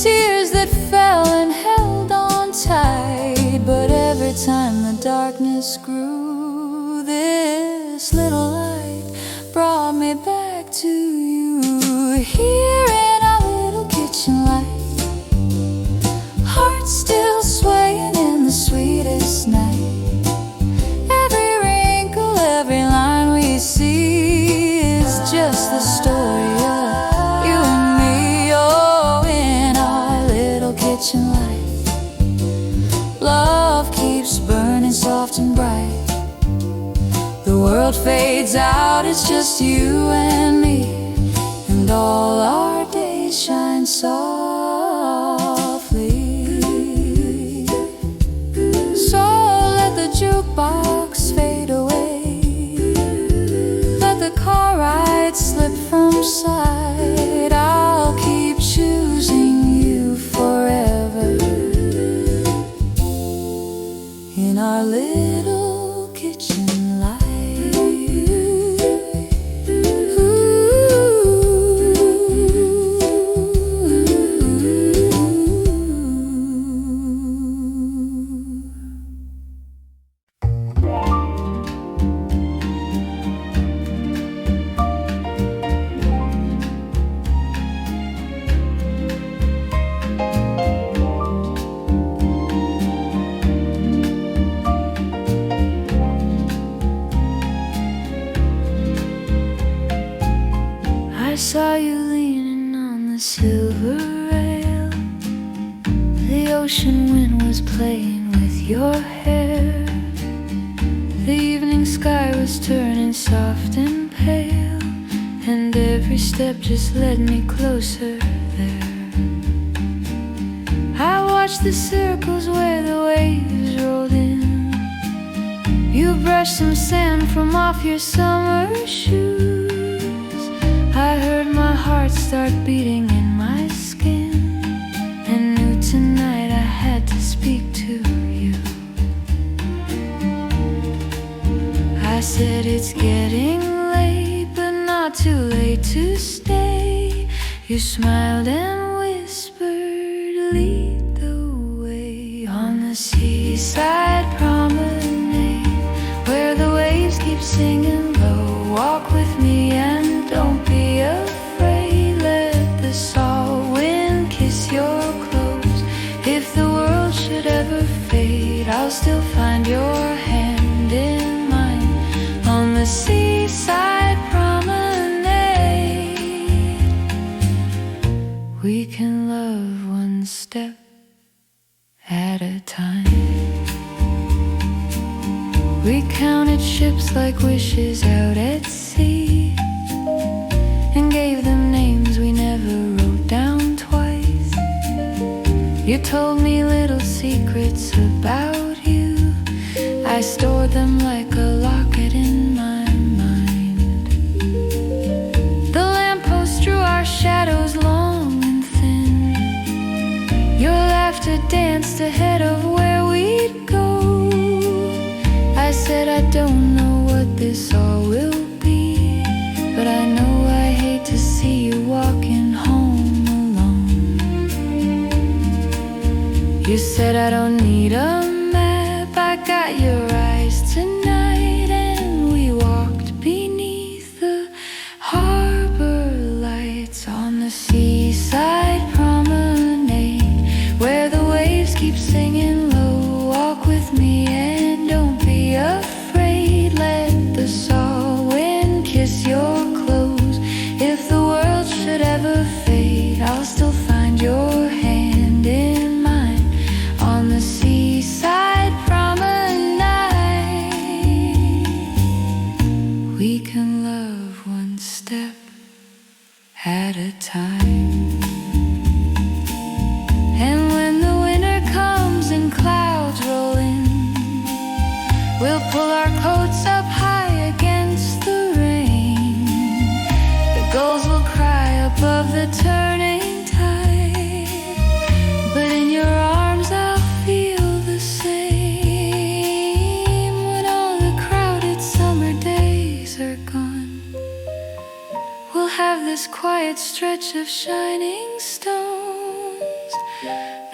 tears that fell and held on tight. But every time the darkness grew, this little light brought me back to you. Here in our little kitchen light, hearts still swaying in the sweetest night. Every wrinkle, every line we see is just the story of you and me. Oh, in our little kitchen light, love keeps burning soft and bright. The world fades out, it's just you and me, and all our days shine softly. So let the jukebox fade away, let the car ride slip from sight. I'll keep choosing you forever in our little kitchen light. I saw you leaning on the silver rail. The ocean wind was playing with your hair. The evening sky was turning soft and pale, and every step just led me closer there. I watched the circles where the waves rolled in. You brushed some sand from off your summer shoes. I heard my heart start beating in my skin, and knew tonight I had to speak to you. I said it's getting late, but not too late to stay. You smiled and whispered, lead the way on the seaside promenade, where the waves keep singing low. Walk with me and don't be afraid. Let the salt wind kiss your clothes. If the world should ever fade, I'll still find your hand in mine on the seaside promenade. We can love one step at a time. We counted ships like wishes out at sea, and gave them names we never wrote down twice. You told me little secrets about you. I stored them like a locket in my mind. The lampposts drew our shadows long and thin. Your laughter danced ahead of where we'd go. I said I don't know what this all will be, but I know I hate to see you walking home alone. You said I don't need a map, I got your eyes tonight. And we walked beneath the harbor lights on the seaside promenade, where the waves keep singing low. Walk with me and don't be afraid. Let the salt wind kiss your clothes. If the world should ever fade, I'll still find your hand in mine on the seaside of shining stones.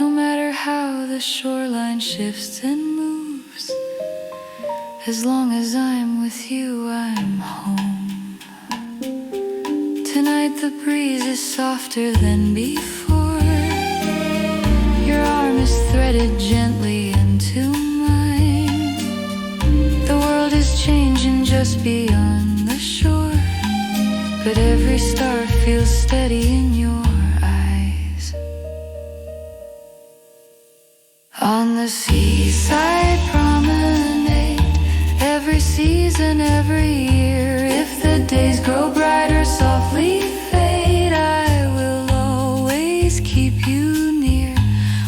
No matter how the shoreline shifts and moves, as long as I'm with you, I'm home. Tonight the breeze is softer than before. Your arm is threaded gently into mine. The world is changing just beyond the shore, but every star feels steady in your eyes. On the seaside promenade, every season, every year, if the days grow brighter, softly fade, I will always keep you near.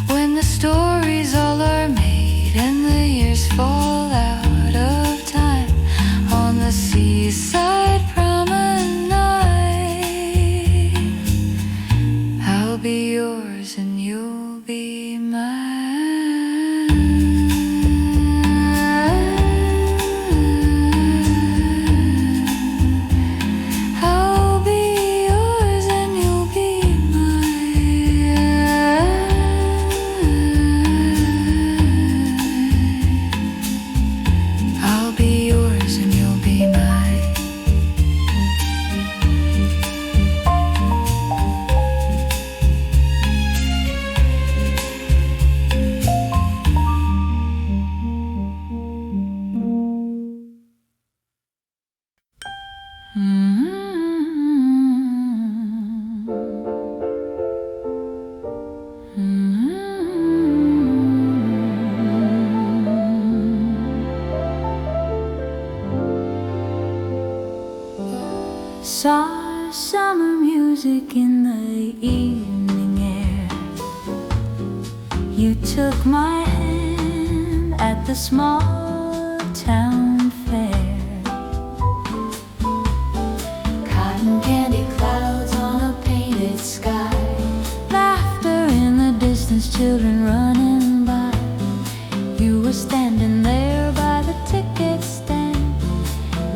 When the stories all are made and the years fall out of time, on the seaside promenade, I'll be yours and you'll be mine. Saw summer music in the evening air. You took my hand at the small town fair. Cotton candy clouds on a painted sky, laughter in the distance, children running by. You were standing there by the ticket stand,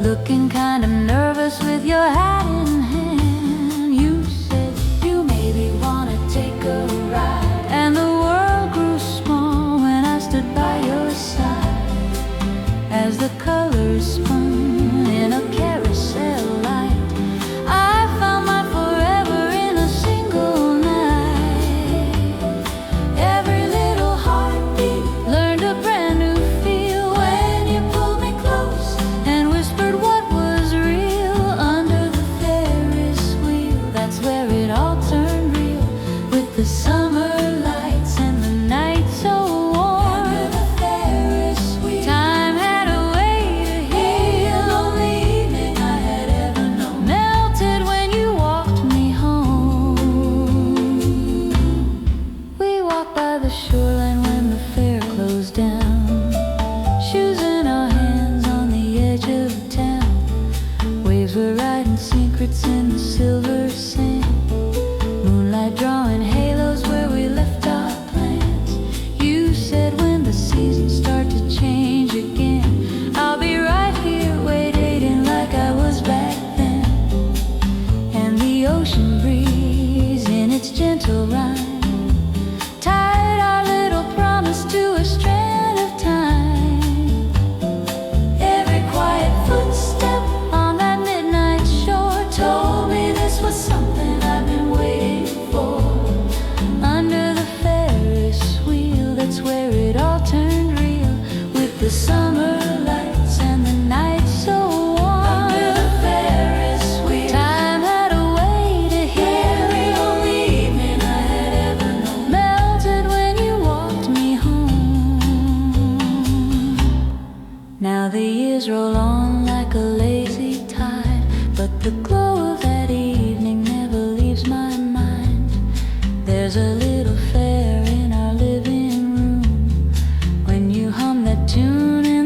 looking kind of nervous with your hat in hand. You said you maybe wanna take a ride, and the world grew small when I stood by your side. As the colors spun in a carousel light, I found my forever in a single night. Every little heartbeat learned a brand new feel when you pulled me close and whispered what was real. Under the Ferris wheel, that's where it all turned real, with the summer lights and the night so warm. Under the Ferris wheel, time had a way to heal. The only evening I had ever known melted when you walked me home. We walked by the shoreline when the fair closed down, shoes in our hands on the edge of town. Waves were riding secrets in the silver sand, moonlight drawing halos where we left our plans. You said when the seasons start to change again, I'll be right here waiting like I was back then. And the ocean breeze in its gentle rhyme tied our little promise to a strand of time. Every quiet footstep on that midnight shore told me this was something I've been waiting for. Under the Ferris wheel, that's where it all turned real, with the summer lights and the night so warm. Under the Ferris wheel, time had a way to heal. Every only evening I had ever known melted when you walked me home. Now the years roll on like a lazy tide, but the glow of that evening never leaves my mind. There's a little fair in our living room when you hum that tune in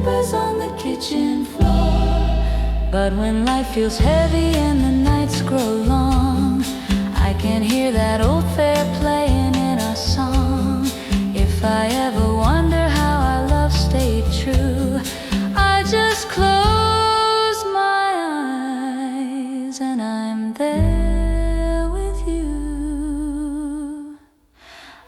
slippers on the kitchen floor. But when life feels heavy and the nights grow long, I can hear that old fair playing in a song. If I ever wonder how our love stayed true, I just close my eyes and I'm there with you.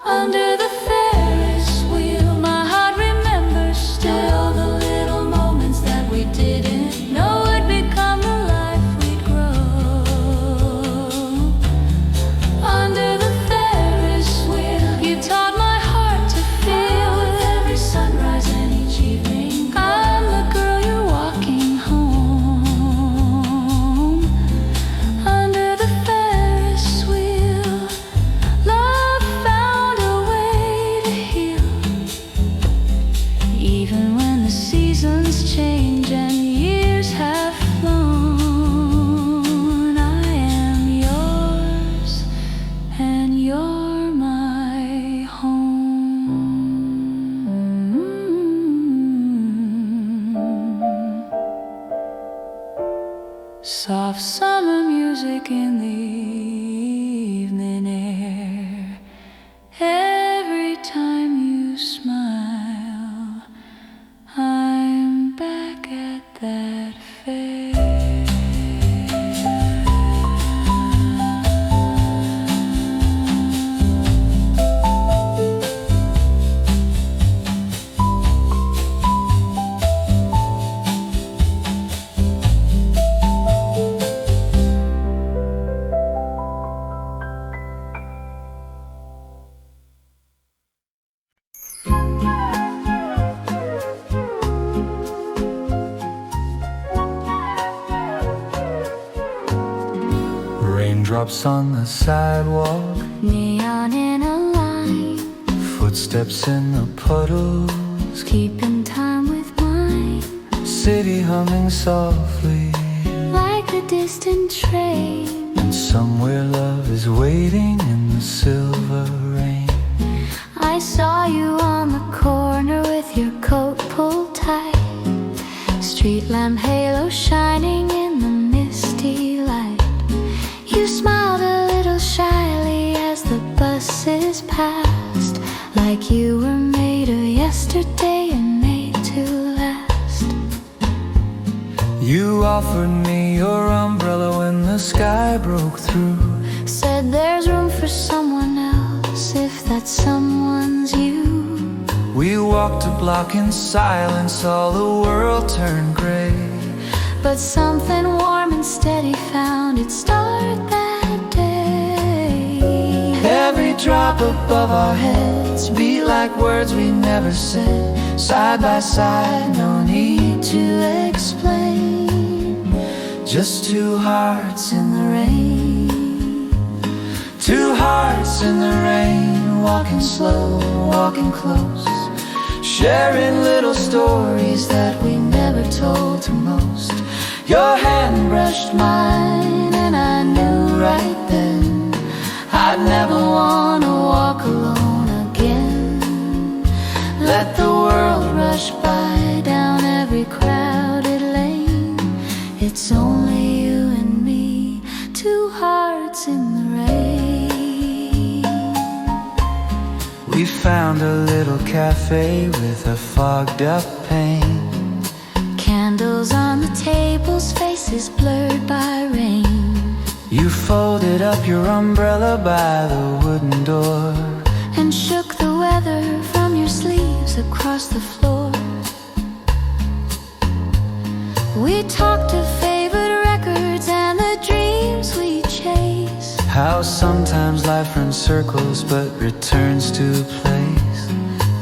Under the Ferris wheel, my heart remembers still the little moments that we didn't know would become the life we'd grow. Under the Ferris wheel, you taught my heart to feel with every sunrise and each evening. I'm the girl you're walking home. Under the Ferris wheel, love found a way to heal. Even when the seasons change and years have flown, I am yours and you're my home. Soft summer music in the evening air. Every time you smile, I'm back at that fair. Raindrops on the sidewalk, Neon in a line, footsteps in the puddles, keeping time with mine, city humming softly, like a distant train. and somewhere love is waiting in the silver rain. I saw you on the corner with your coat pulled tight, street lamp halo shining in the misty light. You smiled a little shyly as the buses passed, like you were made of yesterday and made to last. You offered me your umbrella when the sky broke through. Said there's room for someone else if that someone's you. We walked a block in silence, all the world turned gray. But something warm and steady found its start that day. Every drop above our heads beat like words we never said. Side by side, no need to explain. Just two hearts in the rain. Two hearts in the rain, walking slow, walking close, sharing little stories that we never told to most. Your hand brushed mine and I knew right then I'd never wanna walk alone again. Let the world rush by down every crowded lane. It's only you and me, two hearts in the rain. We found a little cafe with a fogged up pane. Candles on the tables, faces blurred by rain. You folded up your umbrella by the wooden door And shook the weather from your sleeves across the floor. We talked of favorite records and the dreams we chase. How sometimes life runs circles but returns to place.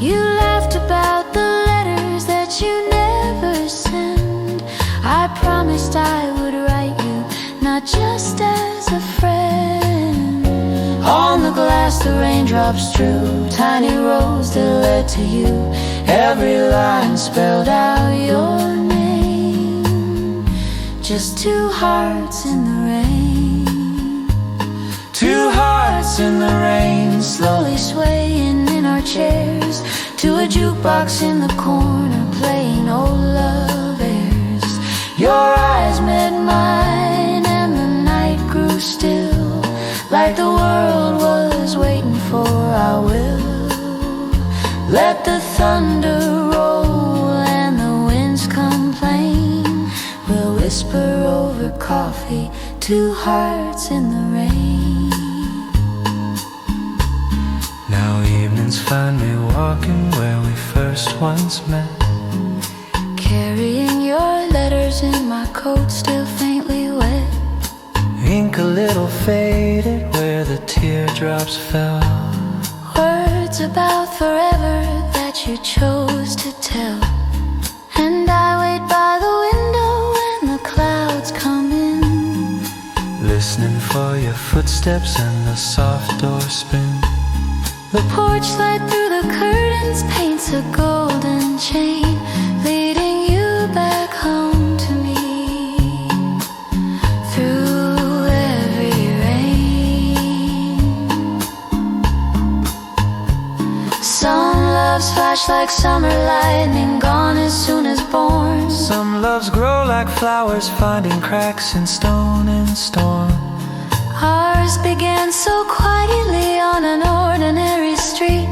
You laughed about the letters that you never send. I promised I would write you, not just as a friend. On the glass the raindrops drew tiny roads that led to you. Every line spelled out your name. Just two hearts in the rain. Two hearts in the rain, Slowly swaying in our chairs to a jukebox in the corner playing old whisper over coffee, two hearts in the rain. Now evenings find me walking where we first once met, carrying your letters in my coat, still faintly wet. ink a little faded where the teardrops fell. Words about forever that you chose to tell. And I wait by the window when the clouds come in, listening for your footsteps and the soft door spin. the porch light through the curtains paints a golden chain, leading you back home to me. Through every rain, some loves flash like summer lightning, gone as soon as born. Some loves grow like flowers, finding cracks in stone and storm. Ours began so quietly on an ordinary street.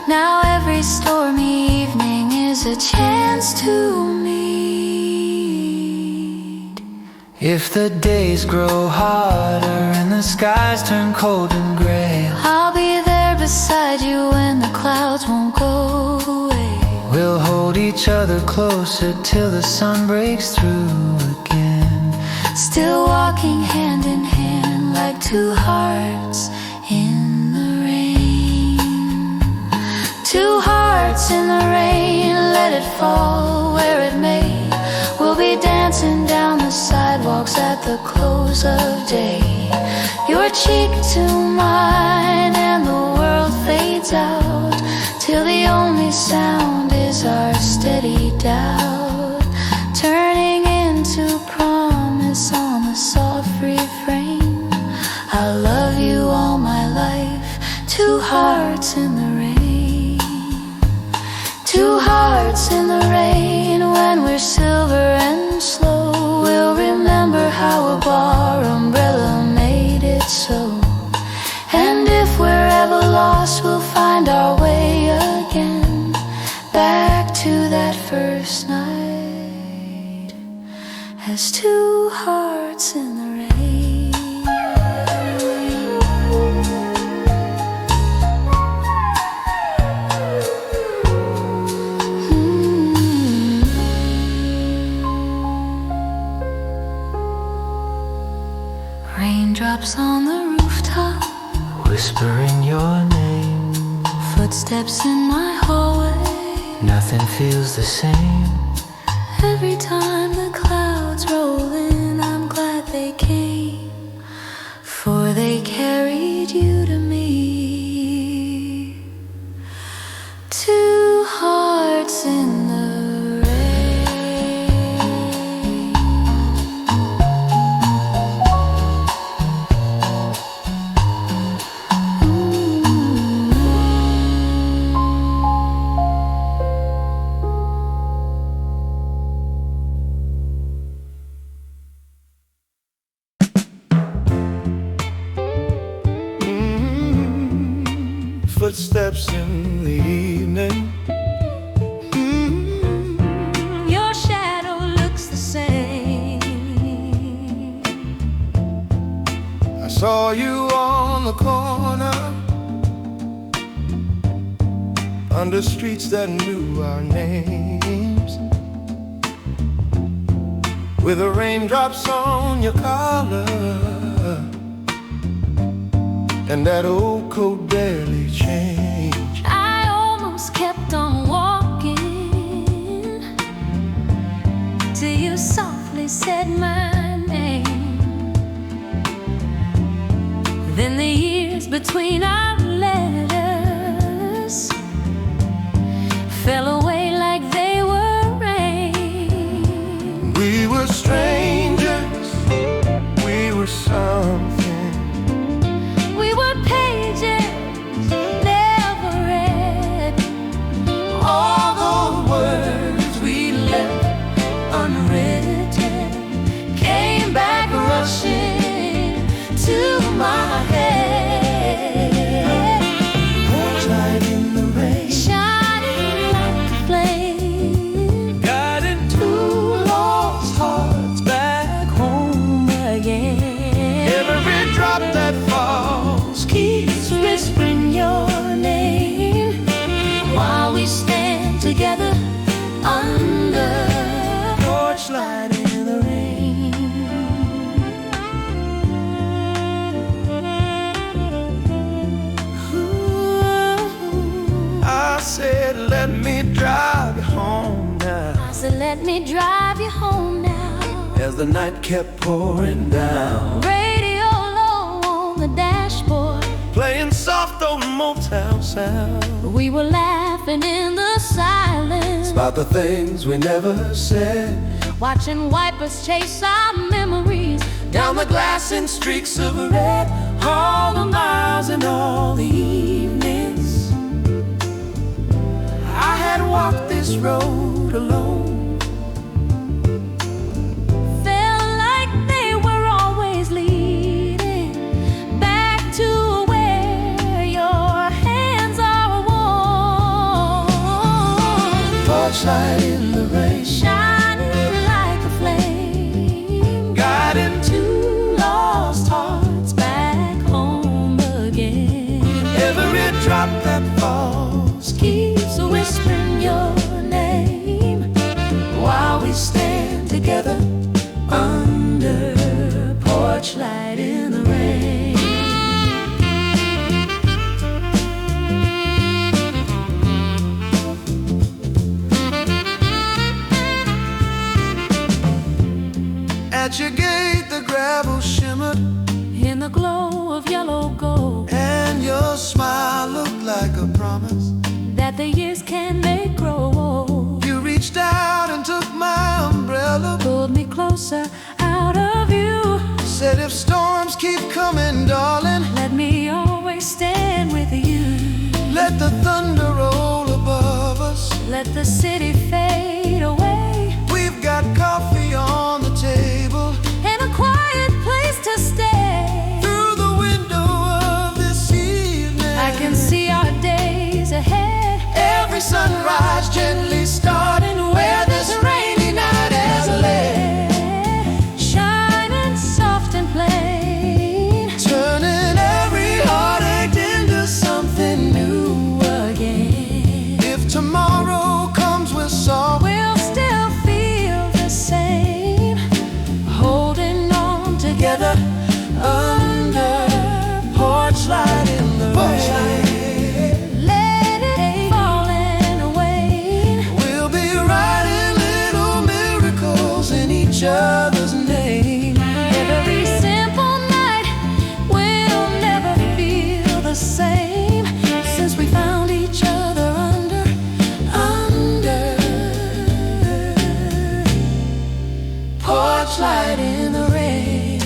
Now every stormy evening is a chance to meet. If the days grow harder and the skies turn cold and gray, I'll be there beside you when the clouds won't go away. we'll hold each other closer till the sun breaks through again. Still walking hand in hand like two hearts in the rain. Two hearts in the rain, let it fall where it may. We'll be dancing down the sidewalks at the close of day. Your cheek to mine and the world fades out, till the only sound is our steady doubt, turning into promise on the soft refrain. I'll love you all my life, two hearts in the rain. Two hearts in the rain, when we're silver and slow, we'll remember how a bar umbrella made it so. And if we're ever lost, we'll find our way again, back to that first night, as two hearts in the rain. Raindrops on the rooftop, whispering your name. footsteps in my hallway. Nothing feels the same. Every time the clouds roll in, I'm glad they came, for they carried you to me. Two hearts in the Footsteps in the evening. Your shadow looks the same. I saw you on the corner, under streets that knew our names, with the raindrops on your collar, and that old coat barely changed. I almost kept on walking till you softly said my name. Then the years between our letters fell away like they were rain. We were strangers, we were something. We were pages, never let me drive you home now. As the night kept pouring down, Radio low on the dashboard, playing soft old Motown sound. we were laughing in the silence About the things we never said, watching wipers chase our memories down the glass in streaks of red. All the miles and all the evenings I had walked this road alone. Felt like they were always leading back to where your hands are warm. Porch light in the rain, Shining like a flame, guiding two lost hearts back home again. every drop that falls, Keeps whispering your name while we stand together under porch light in the rain. at your gate. The gravel shimmered In the glow of yellow gold and your smile looked like a promise. that the years can make grow old, You reached out and took my umbrella, pulled me closer out of you. said if storms keep coming, darling, Let me always stand with you. let the thunder roll above us. Let the city fade away We've got coffee on the table and a quiet place to stay. through the window of this evening. I can see our days ahead, every sunrise gently starting where this rainy night has laid, shining soft and plain, turning every heartache into something new again. If tomorrow comes with sorrow, We'll still feel the same, holding on together under porch light in the rain, let it falling away. we'll be writing little miracles in each other's name. Every simple night will never feel the same since we found each other under Porch light in the rain.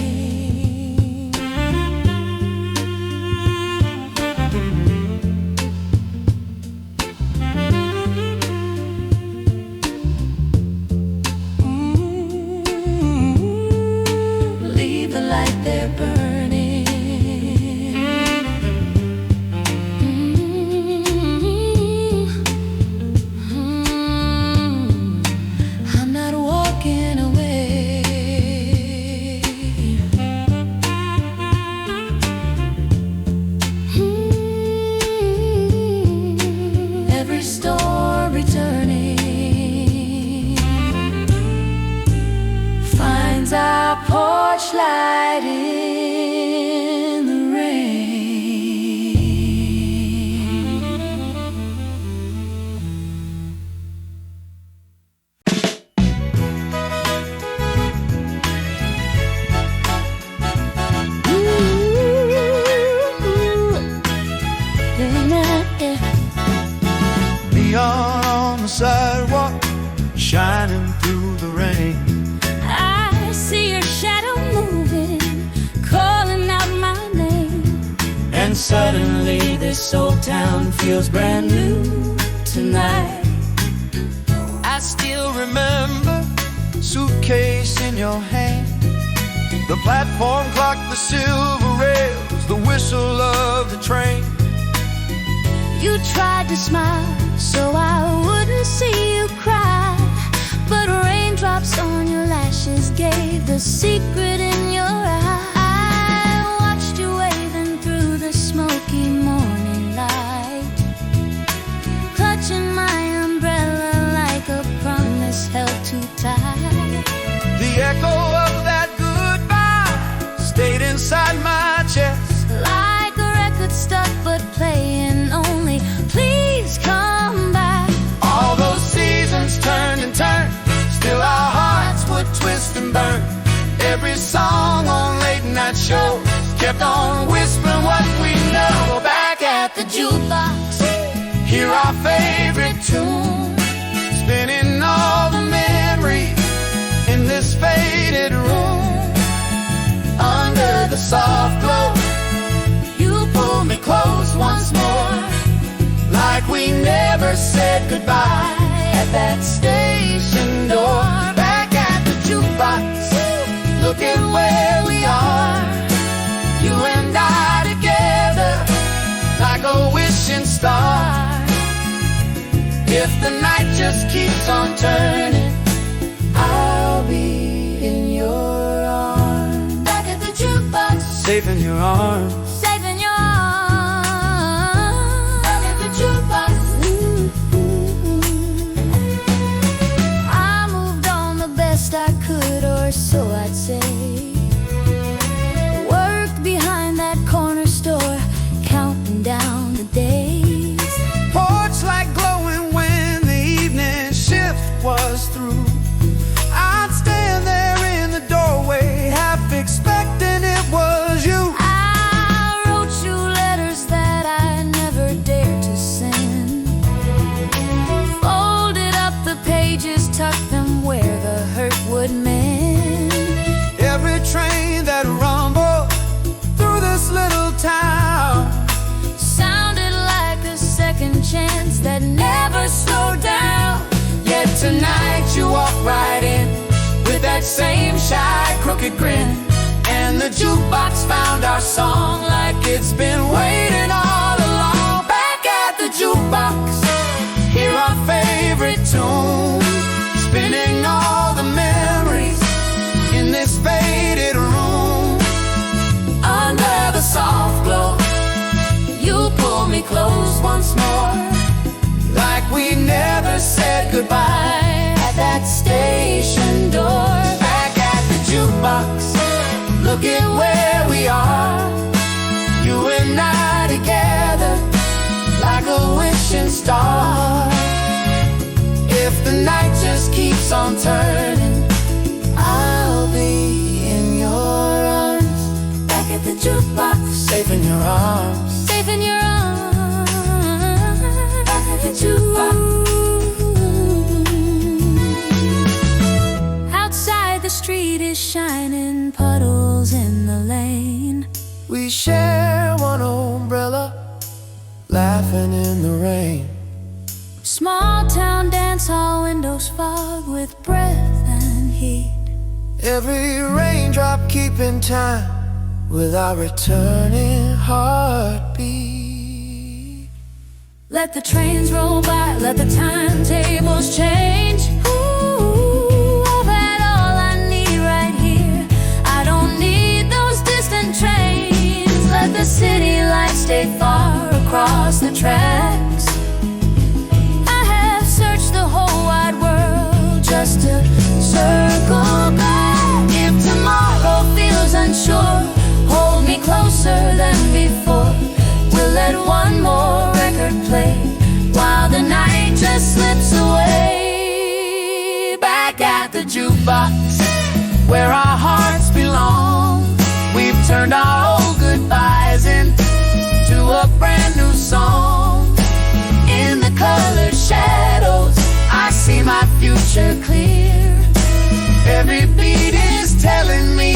Leave the light there burning. I'm not walking away. Every storm returning finds our porch light in the rain. Neon on the sidewalk, shining through the rain. I see your shadow moving, calling out my name. And suddenly this old town feels brand new tonight. I still remember, suitcase in your hand, the platform clock, the silver rails, the whistle of the train. You tried to smile so I wouldn't see you cry, but raindrops on your lashes gave the secret in your eye. I watched you waving through the smoky morning light, clutching my umbrella like a promise held too tight. The echo of that goodbye stayed inside my chest, Like a record stuck but playing only, please come back. all those seasons kept on whispering what we know. Back at the jukebox, Hear our favorite tune, spinning all the memories in this faded room. Under the soft glow, you pull me close once more, like we never said goodbye at that station door. Back at the jukebox, look at where we are, you and I together, like a wishing star. If the night just keeps on turning, I'll be in your arms. Back at the jukebox, Safe in your arms. safe in your arms. Back at the jukebox. I moved on the best I could, or so I'd say. Worked behind that corner store, counting down the days. Porch light glowing when the evening shift was through. I'd stand there in the doorway, half expecting it was you. I wrote you letters that I never dared to send. Folded up the pages, tucked them where the hurt would mend. Every train that rumbled through this little town Sounded like a second chance that never slowed down. Yet tonight you walk right in with that same shy, crooked grin. And the jukebox found our song like it's been waiting all along. Back at the jukebox, hear our favorite tune, spinning all the memories in this faded room. Under the soft glow, you pull me close once more, Like we never said goodbye at that station door. Back at the jukebox, look at where we are, you and I together, like a wishing star. If the night just keeps on turning, I'll be in your arms. Back at the jukebox, Safe in your arms. safe in your arms. Back at the jukebox. Outside the street is shining, puddles in the lane. We share one umbrella, laughing in the rain. Small town dance hall windows fog with breath and heat. Every raindrop keeping time with our returning heartbeat. Let the trains roll by, let the timetables change. Ooh, I've had all I need right here. I don't need those distant trains. Let the city lights stay far across the tracks. I have searched the whole wide world just to circle back. If tomorrow feels unsure, hold me closer than before. We'll let one more record play while the night just slips away. Back at the jukebox, where our hearts belong, we've turned our old goodbyes into a brand new song. In the colored shadows, I see my future clear. Every beat is telling me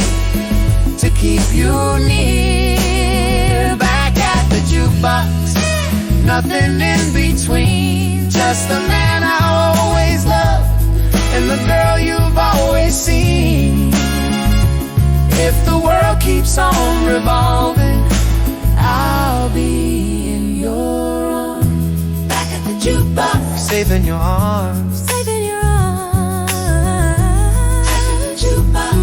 to keep you near. Back at the jukebox, nothing in between, just the man I always loved and the girl you've always seen. If the world keeps on revolving, I'll be in your arms. Back at the jukebox, Safe in your arms. safe in your arms. Back at the jukebox.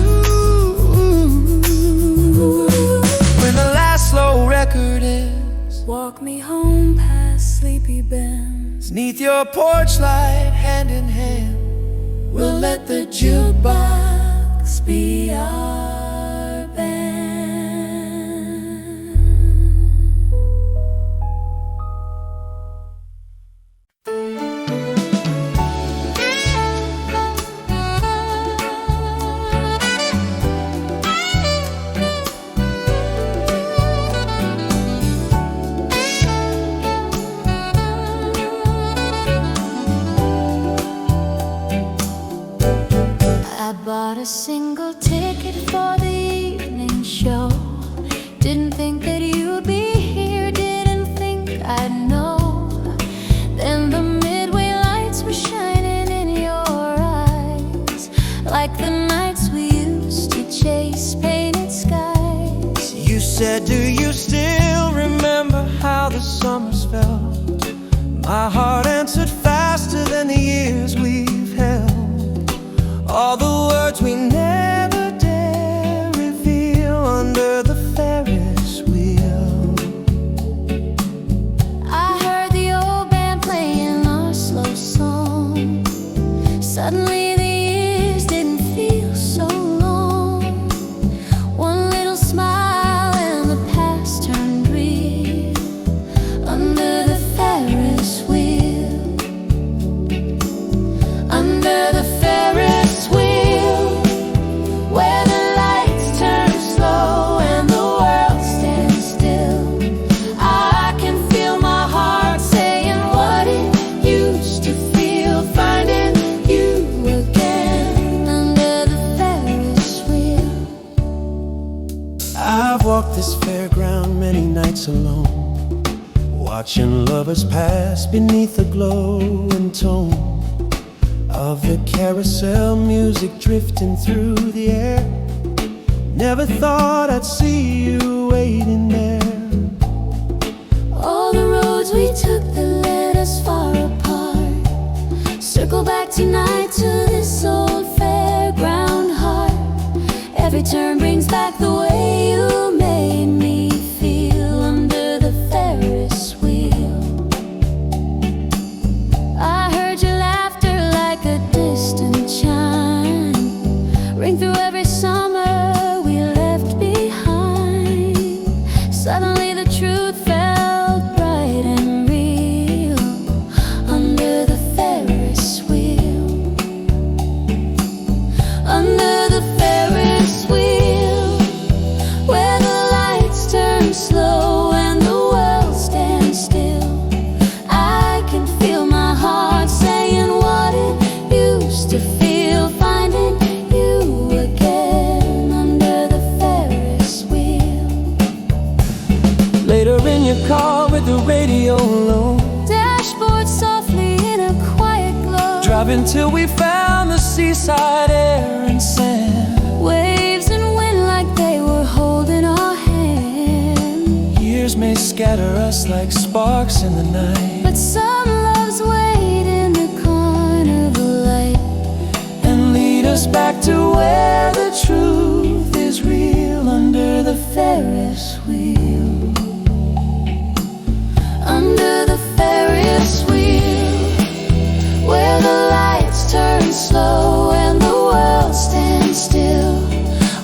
When the last slow record ends, Walk me home past sleepy Ben's. neath your porch light, hand in hand, we'll let the jukebox Be our band. Bought a single ticket for the evening show. Didn't think that you'd be here, didn't think I'd know. Then the midway lights were shining in your eyes, like the nights we used to chase painted skies. You said, do you still remember how the summers felt? My heart answered faster than the years we've held. All the words we never dare reveal under the Ferris wheel. I heard the old band playing our slow song. Suddenly the years didn't feel so long. One little smile and the past turned real under the Ferris wheel. Under the Ferris wheel, where the lights turn slow and the world stands still. I can feel my heart saying what it used to feel, finding you again under the Ferris wheel. I've walked this fairground many nights alone, watching lovers pass beneath the glowing tone of the carousel music drifting through the air. Never thought I'd see you waiting there. All the roads we took that led us far apart circle back tonight to this old fairground heart. Every turn brings back the way you made me feel under the Ferris wheel. I heard your laughter like a distant chime ring through every summer we left behind. Suddenly the truth felt bright and real under the Ferris wheel. Under the Ferris wheel, where the lights turn slow and the world stands still. I can feel my heart saying what it used to feel, finding you again under the Ferris wheel. Later in your car with the radio low, Dashboard softly in a quiet glow, driving till we found the seaside air and sand. waves and wind like they were holding our hand. Years may scatter us like sparks in the night, But some loves wait in the carnival light and lead us back to where the truth is real under the Ferris wheel. Under the Ferris wheel, where the lights turn slow and the world stands still.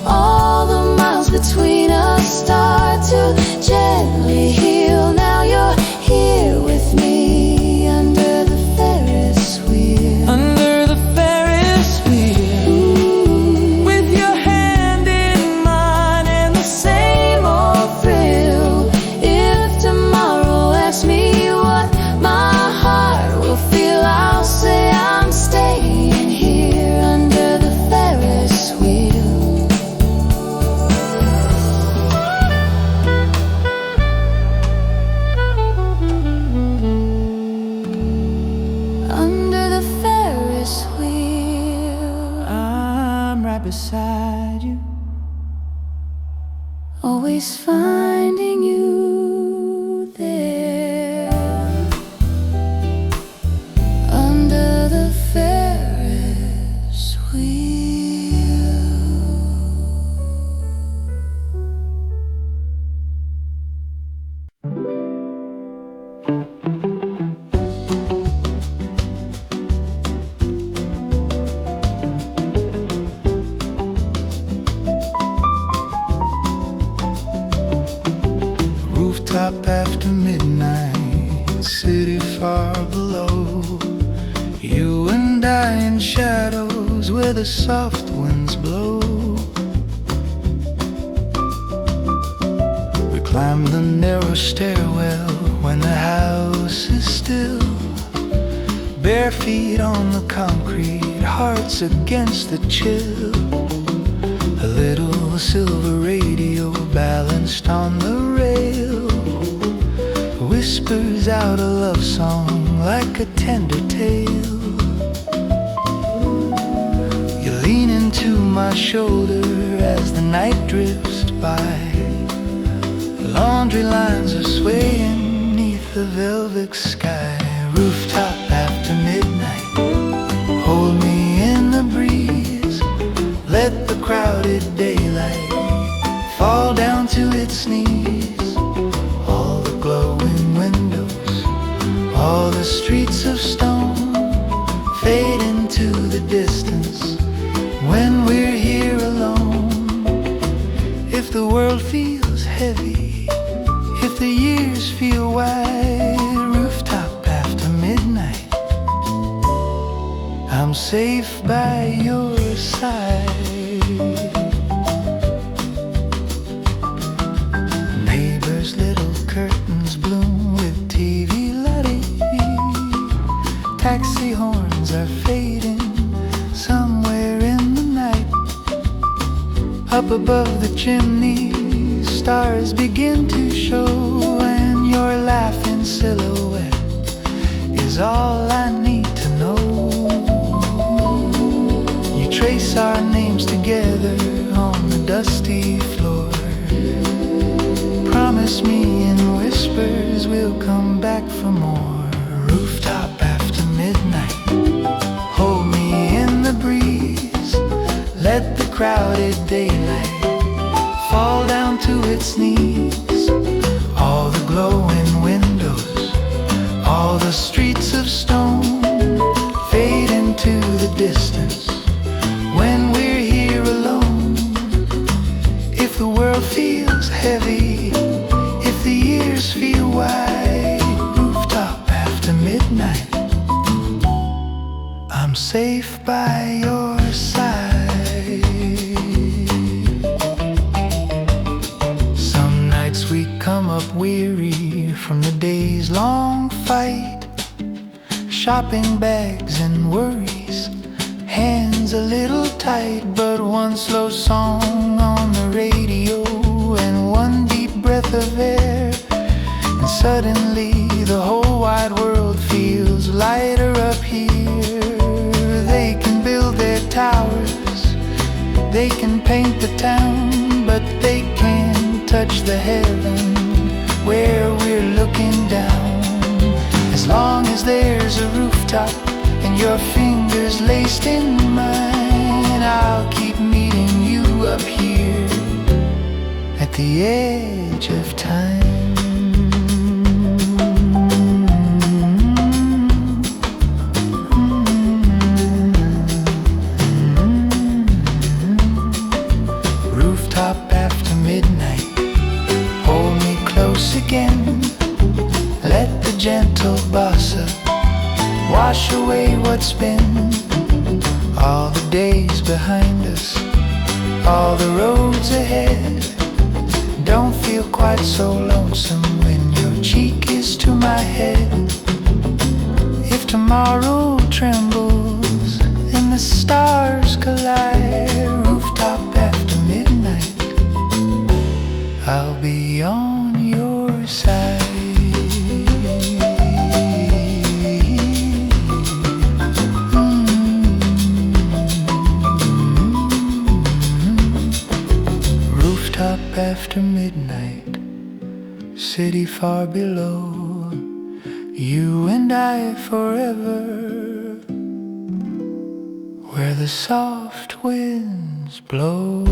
All the miles between us start to gently heal. Now you're here with me under the Ferris wheel. under the Ferris wheel, with your hand in mine and the same old Thrill. If tomorrow asks me what my heart will feel, I'll say I'm staying here under the Ferris wheel. Under the Ferris wheel, I'm right beside you. always finding you there under the Ferris wheel. Rooftop after midnight, city far below. You and I in shadows where the soft winds blow. We climb the narrow stairwell when the house is still. Bare feet on the concrete, hearts against the chill. A little silver radio balanced on the rail whispers out a love song like a tender tale. You lean into my shoulder as the night drifts by. Laundry lines are swaying neath the velvet sky. Rooftop after midnight, hold me in the breeze. Let the crowded daylight fall down to its knees. All the glowing windows, all the streets of stone fade into the distance when we're here alone. If the world feels heavy, if the years feel wide, rooftop after midnight, I'm safe by your side. Neighbors' little curtains bloom with TV lighting. Taxi horns are fading somewhere in the night. Up above the chimney, stars begin to show, and your laughing silhouette is all I need to know. You trace our names together on the dusty floor. Promise me in whispers we'll come back for more. Rooftop after midnight, hold me in the breeze. Let the crowded daylight fall down to its knees. All the glowing windows, all the streets of stone fade into the distance when we're here alone. If the world feels heavy, if the years feel wide, rooftop after midnight, I'm safe by your side. We come up weary from the day's long fight, shopping bags and worries, hands a little tight. But one slow song on the radio and one deep breath of air, and suddenly the whole wide world feels lighter up here. They can build their towers, they can paint the town, but they can't touch the heaven where we're looking down. As long as there's a rooftop and your fingers laced in mine, I'll keep meeting you up here at the edge of time. Rooftop after midnight, hold me close again. Let the gentle bossa wash away what's been. All the days behind us, all the roads ahead. Don't feel quite so lonesome when your cheek is to my head. If tomorrow trembles and the stars collide, rooftop after midnight, I'll be on your side. Rooftop after midnight, city far below, you and I forever, where the soft winds blow.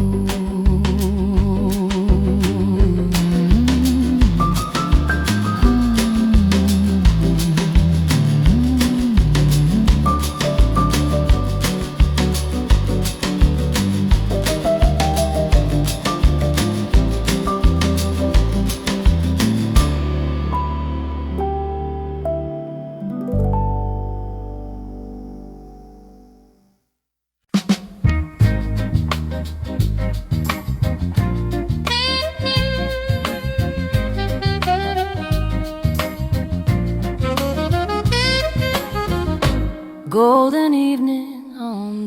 Golden evening on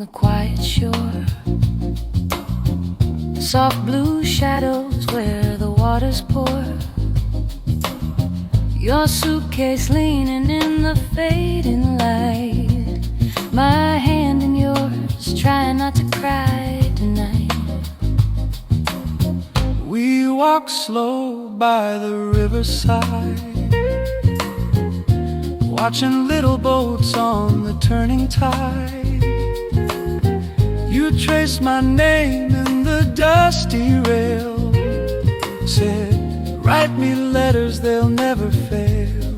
soft blue shadows where the waters pour. Your suitcase leaning in the fading light. My hand in yours, trying not to cry tonight. We walk slow by the riverside, watching little boats on the turning tide. You traced my name in the dusty rail, said, write me letters, they'll never fail.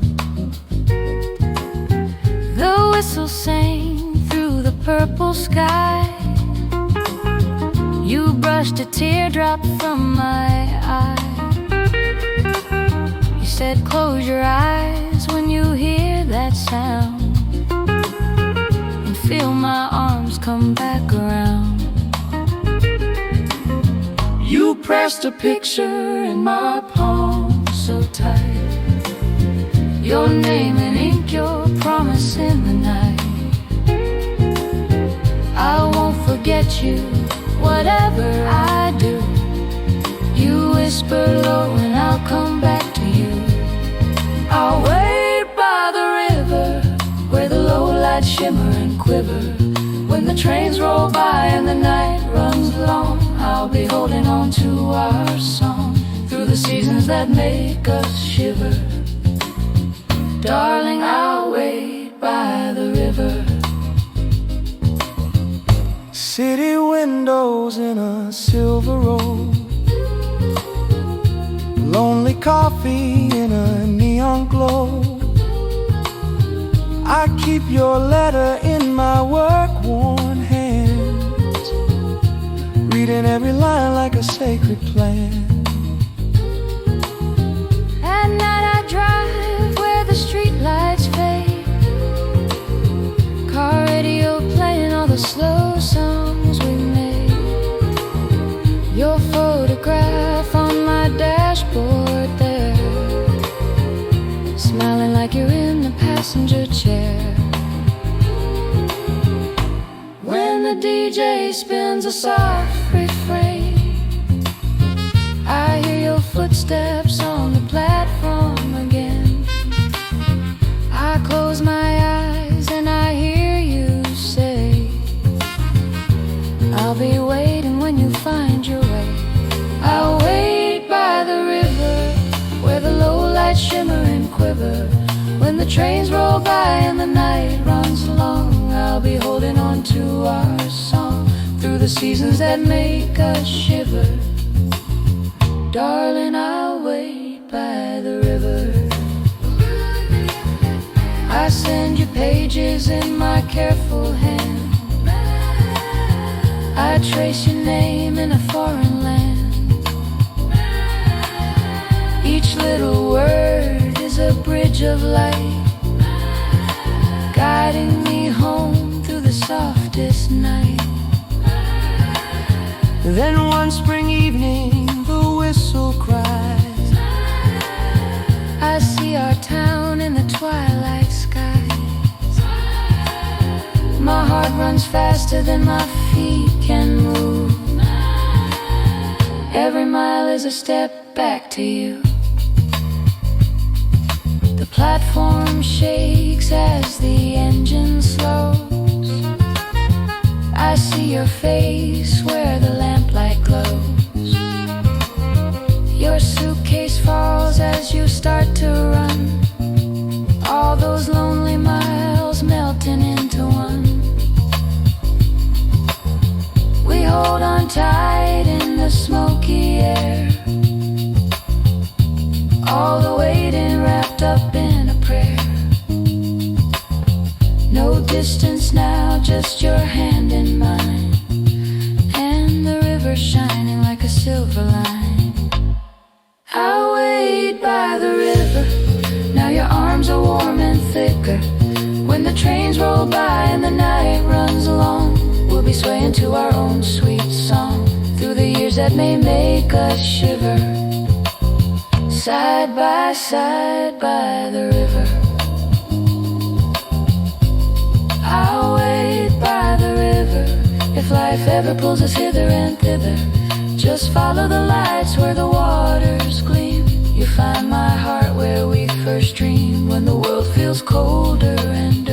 The whistle sang through the purple sky. You brushed a teardrop from my eye. You said, close your eyes when you hear that sound, and feel my arms come back around. You pressed a picture in my palm so tight, your name in ink, your promise in the night. I won't forget you, whatever I do. You whisper low and I'll come back to you. I'll wait by the river where the low lights shimmer and quiver. When the trains roll by and the night runs long, I'll be holding on to our song through the seasons that make us shiver. Darling, I'll wait by the river. City windows in a silver row, lonely coffee in a neon glow. I keep your letter in my work-worn hands, reading every line like a sacred plan. At night I drive where the streetlights fade, car radio playing all the slow songs we made. Your photograph on my dashboard there, smiling like you're in the passenger chair. When the DJ spins a soft refrain, I hear your footsteps on the platform again. I close my eyes and I hear you say, I'll be waiting when you find your way. I'll wait by the river where the low lights shimmer and quiver. When the trains roll by and the night runs long, I'll be holding on to our song through the seasons that make us shiver. Darling, I'll wait by the river. I send you pages in my careful hand. I trace your name in a foreign land. Each little word is a bridge of light, guiding me home through the softest night. Then one spring evening the whistle cries, I see our town in the twilight skies. My heart runs faster than my feet can move. Every mile is a step back to you. The platform shakes as the engine slows. I see your face where the lamplight glows. Your suitcase falls as you start to run, all those lonely miles melting into one. We hold on tight in the smoky air, all the waiting wrapped up in a prayer. No distance now, just your hand in mine, and the river shining like a silver line. I'll wait by the river, now your arms are warm and thicker. When the trains roll by and the night runs along, we'll be swaying to our own sweet song through the years that may make us shiver. Side by the river, I'll wait by the river. If life ever pulls us hither and thither, Just follow the lights where the waters gleam. You find my heart where we first dreamed. When the world feels colder and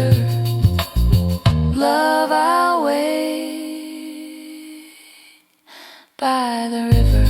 love, I'll wait by the river.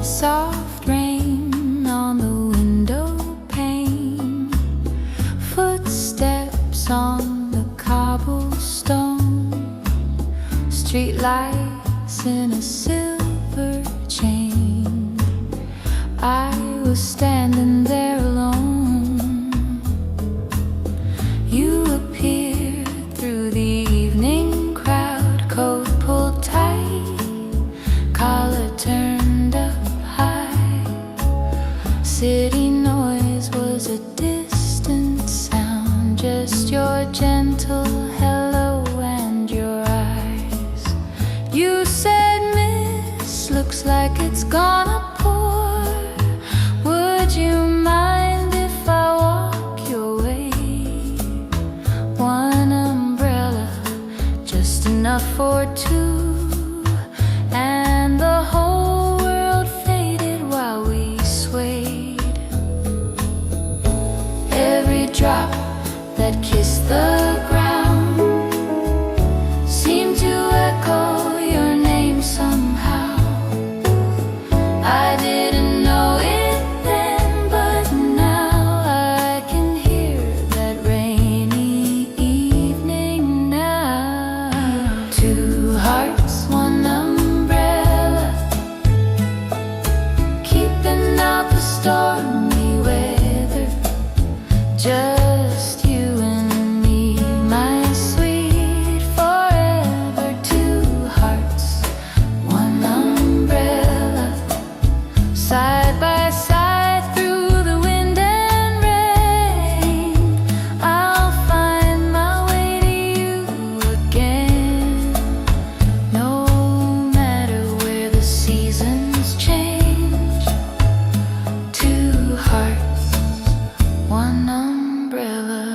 Soft rain on the window pane, footsteps on the cobblestone, street lights in a silver chain. I was standing there alone. You appeared through the evening crowd, coat pulled tight, collar turned up. City noise was a distant sound, just your gentle hello and your eyes. You said, "Miss, looks like it's gonna pour. Would you mind if I walk your way? One umbrella, just enough for two." And the whole world faded while we swayed. Every drop that kissed the ground seemed to echo your name somehow. I didn't know it then, but now I can hear that rainy evening now. Two hearts, one umbrella, keeping out the stormy weather. Just you and me, my sweet forever. Two hearts, one umbrella, side by side through the wind and rain. I'll find my way to you again, no matter where the seasons change. Two hearts, one umbrella.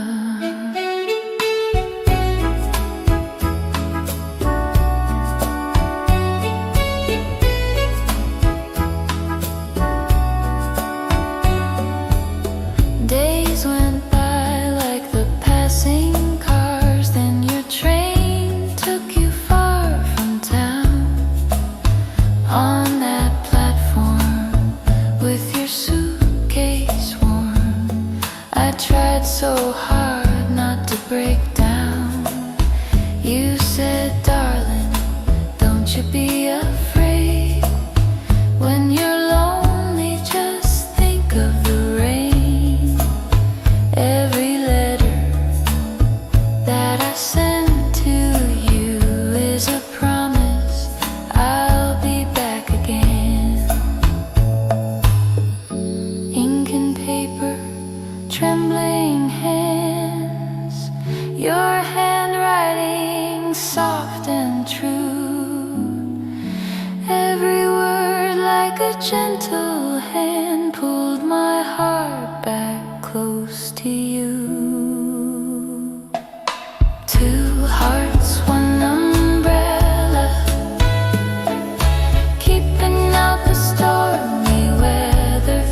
Days went by like the passing cars, then your train took you far from town. On that platform with your suitcase warm, I tried so hard not to break down. You said, "Darling, don't you be afraid. When you're lonely, just think of the rain." Every letter that I send to you is a promise I'll be back again. Ink and paper, trembling hands, your handwriting soft and true. Every word like a gentle hand pulled my heart back close to you. Two hearts, one umbrella, keeping out the stormy weather.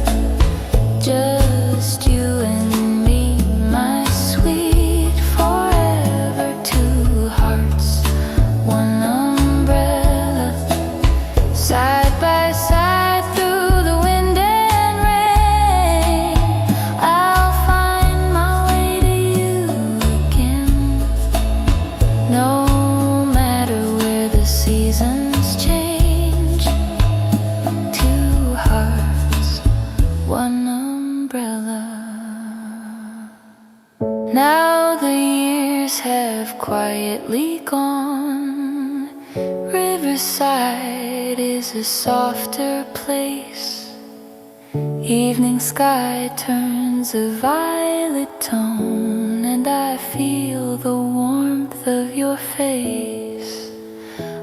Just you and me, my sweet forever. Two hearts, one umbrella, side by side through the wind and rain. I'll find my way to you again, no matter where the seasons change. Two hearts, one umbrella. Now the years have quietly gone, is a softer place. Evening sky turns a violet tone, and I feel the warmth of your face.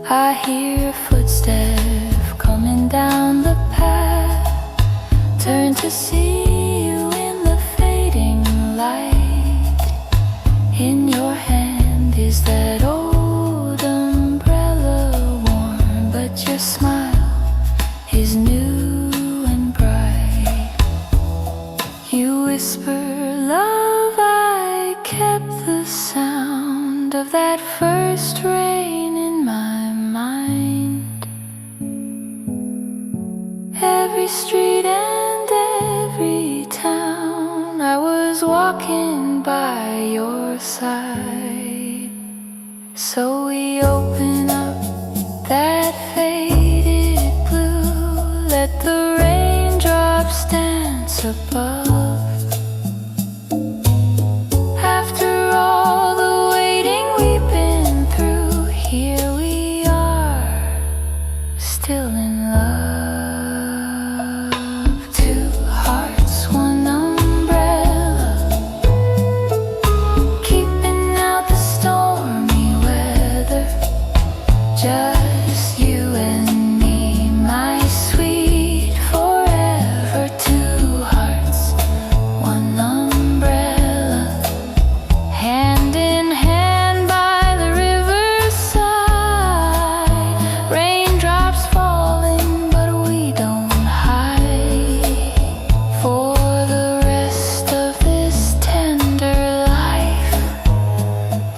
I hear footsteps coming down the path. Turn to see you in the fading light. In your hand is that old umbrella, warm, but your smile is new and bright. You whisper, love, I kept the sound of that first rain in my mind. Every street and every town, I was walking by your side. So we open up that faded blue, let the raindrops dance above. After all the waiting we've been through, here we are, still in love. Two hearts, one umbrella, keeping out the stormy weather. Just you and me, my sweet forever. Two hearts, one umbrella, hand in hand by the riverside. Raindrops falling, but we don't hide. For the rest of this tender life,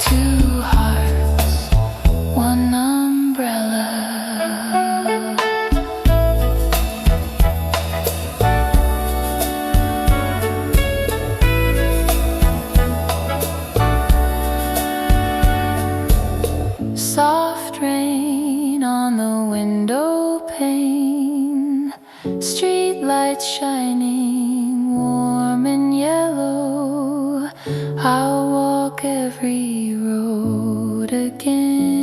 two hearts, one umbrella. Soft rain on the window pane, street lights shining warm and yellow. I'll walk every road again.